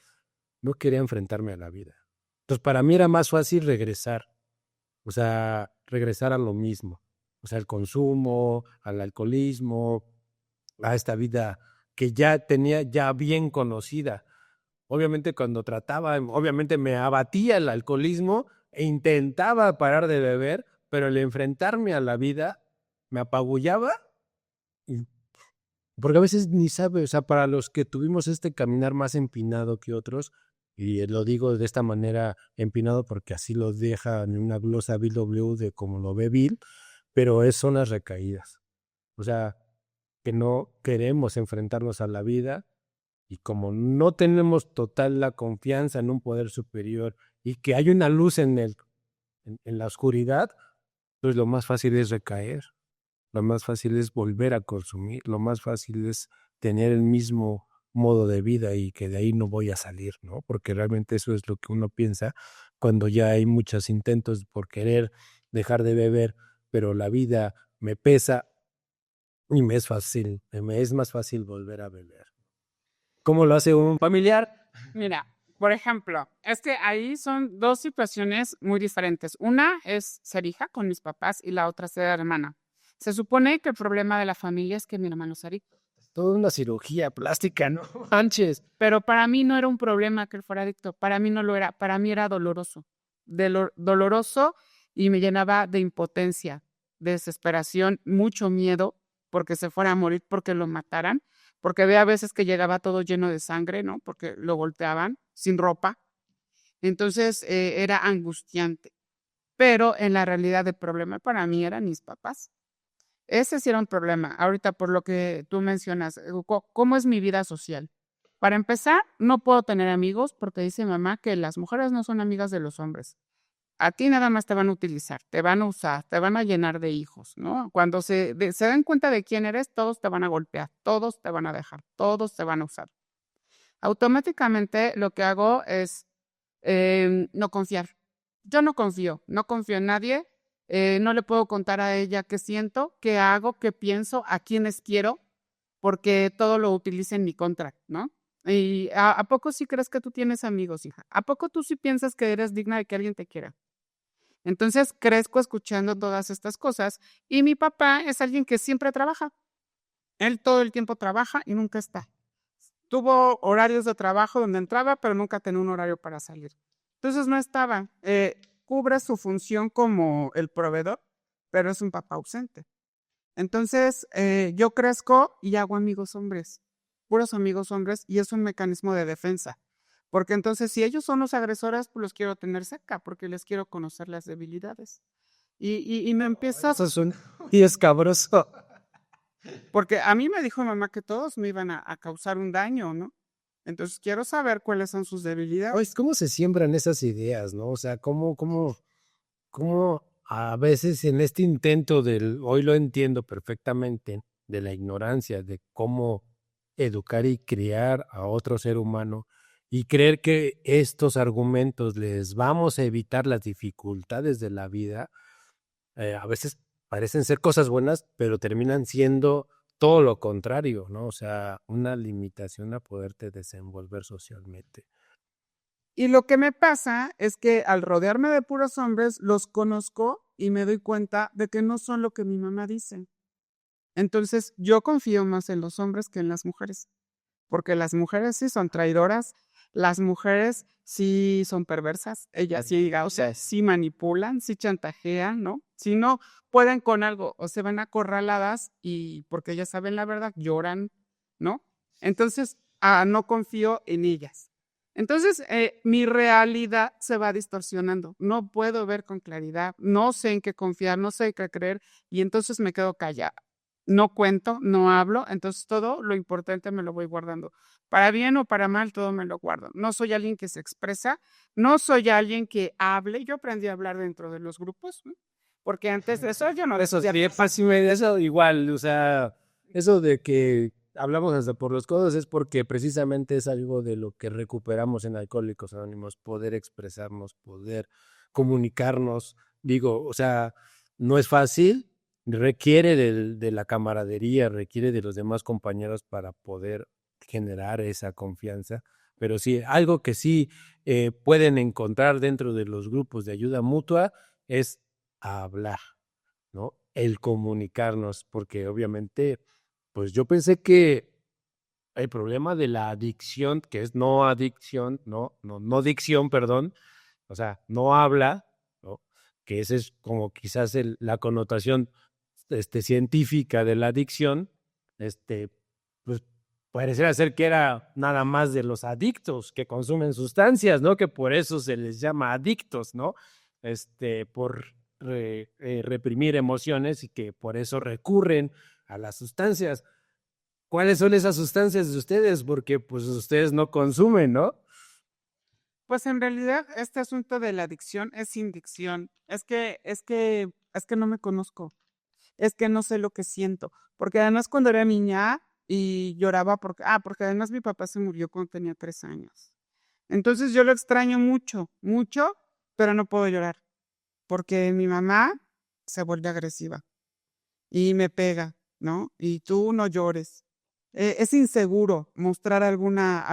E: no quería enfrentarme a la vida. Entonces, para mí era más fácil regresar, o sea, regresar a lo mismo, o sea, al consumo, al alcoholismo, a esta vida que ya tenía ya bien conocida. Obviamente cuando trataba, obviamente me abatía el alcoholismo e intentaba parar de beber, pero el enfrentarme a la vida me apabullaba y porque a veces ni sabe, o sea, para los que tuvimos este caminar más empinado que otros, y lo digo de esta manera empinado porque así lo deja en una glosa Bill W de como lo ve Bill, pero son las recaídas. O sea, que no queremos enfrentarnos a la vida y como no tenemos total la confianza en un poder superior y que hay una luz en la oscuridad, pues lo más fácil es recaer. Lo más fácil es volver a consumir, lo más fácil es tener el mismo modo de vida y que de ahí no voy a salir, ¿no? Porque realmente eso es lo que uno piensa cuando ya hay muchos intentos por querer dejar de beber, pero la vida me pesa y me es más fácil volver a beber. ¿Cómo lo hace un familiar?
F: Mira, por ejemplo, es que ahí son dos situaciones muy diferentes. Una es ser hija con mis papás y la otra ser hermana. Se supone que el problema de la familia es que mi hermano es adicto.
E: Toda una cirugía plástica, ¿no? Manches.
F: Pero para mí no era un problema que él fuera adicto. Para mí no lo era. Para mí era doloroso. Doloroso y me llenaba de impotencia, de desesperación, mucho miedo porque se fuera a morir, porque lo mataran. Porque veía a veces que llegaba todo lleno de sangre, ¿no? Porque lo volteaban sin ropa. Entonces era angustiante. Pero en la realidad el problema para mí eran mis papás. Ese sí era un problema. Ahorita, por lo que tú mencionas, ¿cómo es mi vida social? Para empezar, no puedo tener amigos porque dice mamá que las mujeres no son amigas de los hombres. A ti nada más te van a utilizar, te van a usar, te van a llenar de hijos, ¿no? Cuando se den cuenta de quién eres, todos te van a golpear, todos te van a dejar, todos te van a usar. Automáticamente lo que hago es no confiar. Yo no confío en nadie. No le puedo contar a ella qué siento, qué hago, qué pienso, a quiénes quiero, porque todo lo utiliza en mi contra, ¿no? ¿Y a poco sí crees que tú tienes amigos, hija? ¿A poco tú sí piensas que eres digna de que alguien te quiera? Entonces crezco escuchando todas estas cosas y mi papá es alguien que siempre trabaja. Él todo el tiempo trabaja y nunca está. Tuvo horarios de trabajo donde entraba, pero nunca tenía un horario para salir. Entonces no estaba. Cubre su función como el proveedor, pero es un papá ausente. Entonces yo crezco y hago amigos hombres, puros amigos hombres, y es un mecanismo de defensa. Porque entonces si ellos son los agresores, pues los quiero tener cerca, porque les quiero conocer las debilidades. Y me empieza...
E: Eso es un... Y escabroso.
F: Porque a mí me dijo mamá que todos me iban a causar un daño, ¿no? Entonces quiero saber cuáles son sus debilidades.
E: Pues, ¿cómo se siembran esas ideas, no? O sea, cómo a veces en este intento hoy lo entiendo perfectamente, de la ignorancia, de cómo educar y criar a otro ser humano y creer que estos argumentos les vamos a evitar las dificultades de la vida, a veces parecen ser cosas buenas, pero terminan siendo todo lo contrario, ¿no? O sea, una limitación a poderte desenvolver socialmente.
F: Y lo que me pasa es que al rodearme de puros hombres, los conozco y me doy cuenta de que no son lo que mi mamá dice. Entonces, yo confío más en los hombres que en las mujeres, porque las mujeres sí son traidoras, las mujeres sí son perversas, ellas sí, o sea, sí manipulan, sí chantajean, ¿no? Si no pueden con algo o se ven acorraladas y porque ellas saben la verdad, lloran, ¿no? Entonces, no confío en ellas. Entonces, mi realidad se va distorsionando. No puedo ver con claridad, no sé en qué confiar, no sé en qué creer y entonces me quedo callada. No cuento, no hablo, entonces todo lo importante me lo voy guardando. Para bien o para mal, todo me lo guardo. No soy alguien que se expresa, no soy alguien que hable. Yo aprendí a hablar dentro de los grupos, ¿no? Porque antes de eso yo no
E: Eso
F: decía
E: sí, eso igual, o sea, eso de que hablamos hasta por los codos es porque precisamente es algo de lo que recuperamos en Alcohólicos Anónimos, poder expresarnos, poder comunicarnos. Digo, o sea, no es fácil, requiere de la camaradería, requiere de los demás compañeros para poder generar esa confianza, pero sí, algo que sí pueden encontrar dentro de los grupos de ayuda mutua es hablar, ¿no? El comunicarnos, porque obviamente, pues yo pensé que el problema de la adicción, que es no adicción, no dicción, perdón, o sea, no habla, ¿no? Que esa es como quizás la connotación científica de la adicción, pues pareciera ser que era nada más de los adictos que consumen sustancias, ¿no? Que por eso se les llama adictos, ¿no? Por reprimir emociones y que por eso recurren a las sustancias. ¿Cuáles son esas sustancias de ustedes? Porque pues ustedes no consumen, ¿no?
F: Pues en realidad este asunto de la adicción es indicción. Es que no me conozco. Es que no sé lo que siento. Porque además cuando era niña y lloraba porque además mi papá se murió cuando tenía 3 años. Entonces yo lo extraño mucho, mucho, pero no puedo llorar. Porque mi mamá se vuelve agresiva y me pega, ¿no? Y tú no llores. Es inseguro mostrar alguna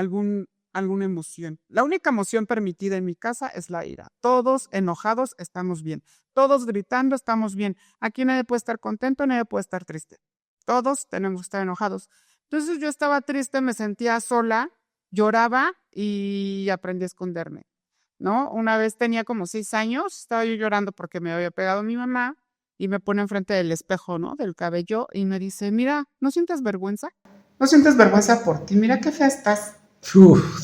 F: emoción. La única emoción permitida en mi casa es la ira. Todos enojados estamos bien. Todos gritando estamos bien. Aquí nadie puede estar contento, nadie puede estar triste. Todos tenemos que estar enojados. Entonces yo estaba triste, me sentía sola, lloraba y aprendí a esconderme, ¿no? Una vez tenía como 6 años, estaba yo llorando porque me había pegado mi mamá y me pone enfrente del espejo, ¿no? Del cabello y me dice, mira, ¿no sientes vergüenza? ¿No sientes vergüenza por ti? Mira qué fea estás.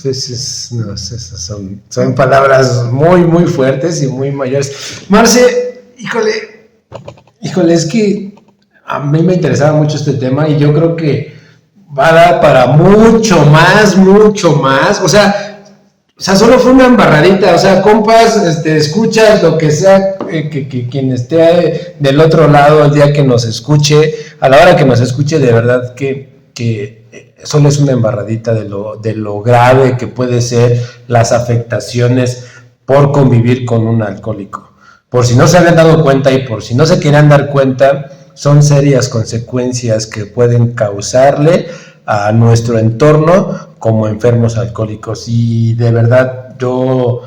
D: Esas son palabras muy, muy fuertes y muy mayores. Marce, híjole, es que a mí me interesaba mucho este tema y yo creo que va a dar para mucho más. O sea, solo fue una embarradita. O sea, compas, escuchas lo que sea que quien esté del otro lado el día que nos escuche, a la hora que nos escuche, de verdad que solo es una embarradita de lo grave que puede ser las afectaciones por convivir con un alcohólico. Por si no se habían dado cuenta y por si no se querían dar cuenta, son serias consecuencias que pueden causarle a nuestro entorno como enfermos alcohólicos. Y de verdad, yo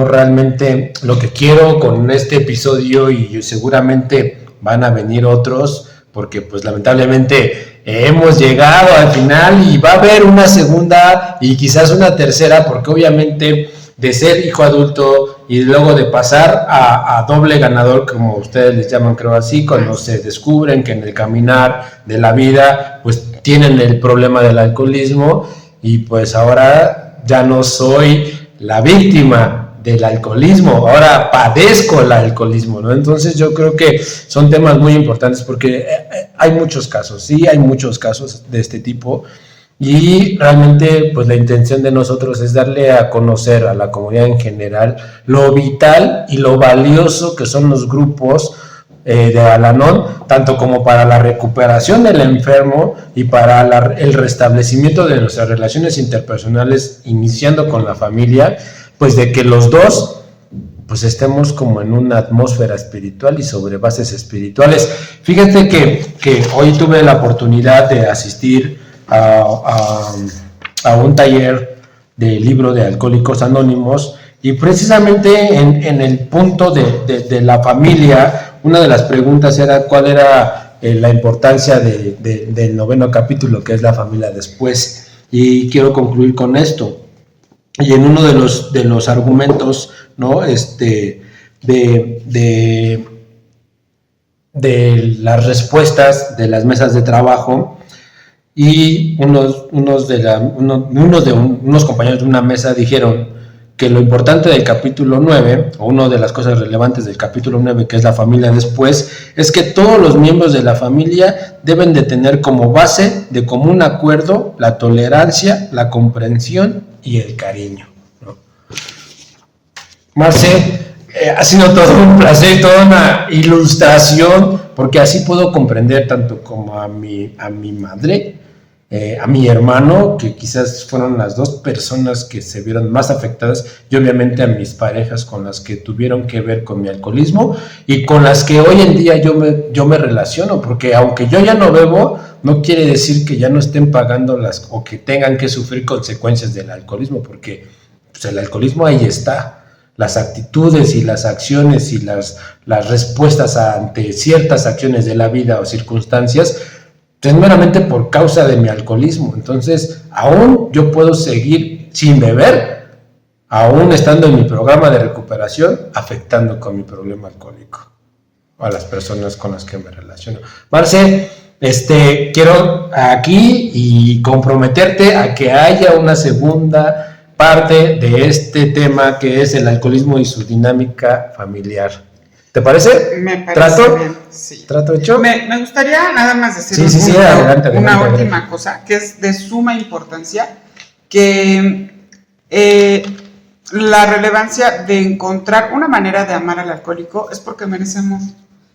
D: realmente lo que quiero con este episodio, y seguramente van a venir otros, porque pues lamentablemente hemos llegado al final y va a haber una segunda y quizás una tercera, porque obviamente de ser hijo adulto y luego de pasar a doble ganador, como ustedes les llaman, creo así, cuando se descubren que en el caminar de la vida pues tienen el problema del alcoholismo y pues ahora ya no soy la víctima del alcoholismo, ahora padezco el alcoholismo, ¿no? Entonces yo creo que son temas muy importantes porque hay muchos casos, sí, hay muchos casos de este tipo Y realmente pues la intención de nosotros es darle a conocer a la comunidad en general lo vital y lo valioso que son los grupos de Al-Anon, tanto como para la recuperación del enfermo y para el restablecimiento de nuestras relaciones interpersonales, iniciando con la familia, pues de que los dos pues estemos como en una atmósfera espiritual y sobre bases espirituales. Fíjate que hoy tuve la oportunidad de asistir a un taller de libro de Alcohólicos Anónimos, y precisamente en el punto de la familia, una de las preguntas era cuál era la importancia del 9º capítulo, que es la familia después, y quiero concluir con esto. Y en uno de los argumentos, ¿no? de las respuestas de las mesas de trabajo, y unos compañeros de una mesa dijeron que lo importante del capítulo 9, o una de las cosas relevantes del capítulo 9, que es la familia después, es que todos los miembros de la familia deben de tener como base de común acuerdo la tolerancia, la comprensión y el cariño, ¿no? Marce, ha sido todo un placer, toda una ilustración, porque así puedo comprender tanto como a mi madre, a mi hermano, que quizás fueron las dos personas que se vieron más afectadas, y obviamente a mis parejas con las que tuvieron que ver con mi alcoholismo y con las que hoy en día yo me relaciono, porque aunque yo ya no bebo, no quiere decir que ya no estén pagando o que tengan que sufrir consecuencias del alcoholismo, porque pues, el alcoholismo ahí está. Las actitudes y las acciones y las respuestas ante ciertas acciones de la vida o circunstancias es meramente por causa de mi alcoholismo. Entonces, aún yo puedo seguir sin beber, aún estando en mi programa de recuperación, afectando con mi problema alcohólico a las personas con las que me relaciono. Marce, quiero aquí y comprometerte a que haya una segunda parte de este tema, que es el alcoholismo y su dinámica familiar. ¿Te parece?
F: Me parece
D: ¿Trato?
F: bien, sí.
D: ¿Trato hecho?
F: Me gustaría nada más decir
D: adelante,
F: una
D: adelante.
F: última cosa que es de suma importancia, que la relevancia de encontrar una manera de amar al alcohólico es porque merece amor,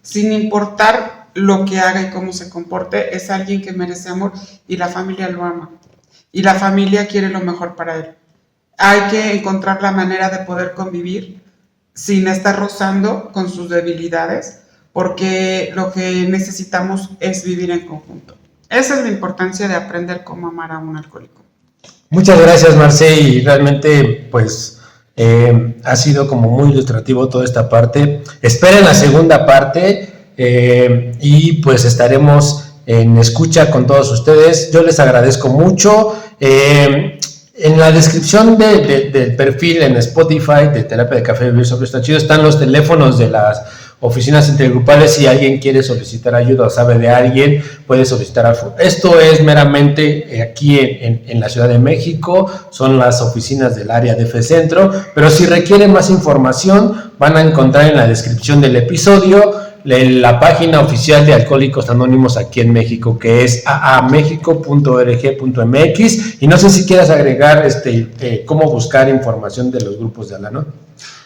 F: sin importar lo que haga y cómo se comporte. Es alguien que merece amor y la familia lo ama y la familia quiere lo mejor para él. Hay que encontrar la manera de poder convivir sin estar rozando con sus debilidades, porque lo que necesitamos es vivir en conjunto. Esa es la importancia de aprender cómo amar a un alcohólico.
D: Muchas gracias, Marce, y realmente pues ha sido como muy ilustrativo toda esta parte. Esperen la segunda parte y pues estaremos en escucha con todos ustedes. Yo les agradezco mucho. En la descripción del perfil en Spotify de Terapia de Café Vivir Sobre Está Chido están los teléfonos de las oficinas intergrupales. Si alguien quiere solicitar ayuda o sabe de alguien, puede solicitar. Esto es meramente aquí en la Ciudad de México, son las oficinas del área de F-Centro, pero si requieren más información van a encontrar en la descripción del episodio la página oficial de Alcohólicos Anónimos aquí en México, que es aamexico.org.mx, y no sé si quieras agregar cómo buscar información de los grupos de Al-Anon.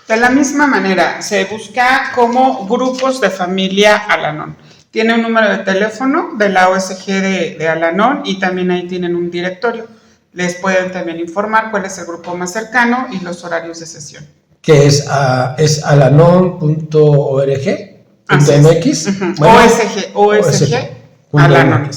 F: De la misma manera, se busca como grupos de familia Al-Anon. Tiene un número de teléfono de la OSG de Al-Anon y también ahí tienen un directorio. Les pueden también informar cuál es el grupo más cercano y los horarios de sesión.
D: Que es alanon.org. .mx.
F: Bueno, OSG Al-Anon.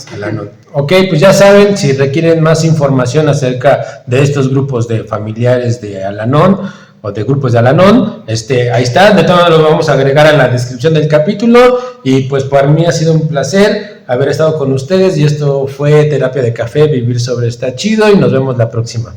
D: Ok, pues ya saben, si requieren más información acerca de estos grupos de familiares de Al-Anon o de grupos de Al-Anon, ahí está. De todas maneras lo vamos a agregar a la descripción del capítulo, y pues para mí ha sido un placer haber estado con ustedes, y esto fue Terapia de Café Vivir Sobre Está Chido, y nos vemos la próxima.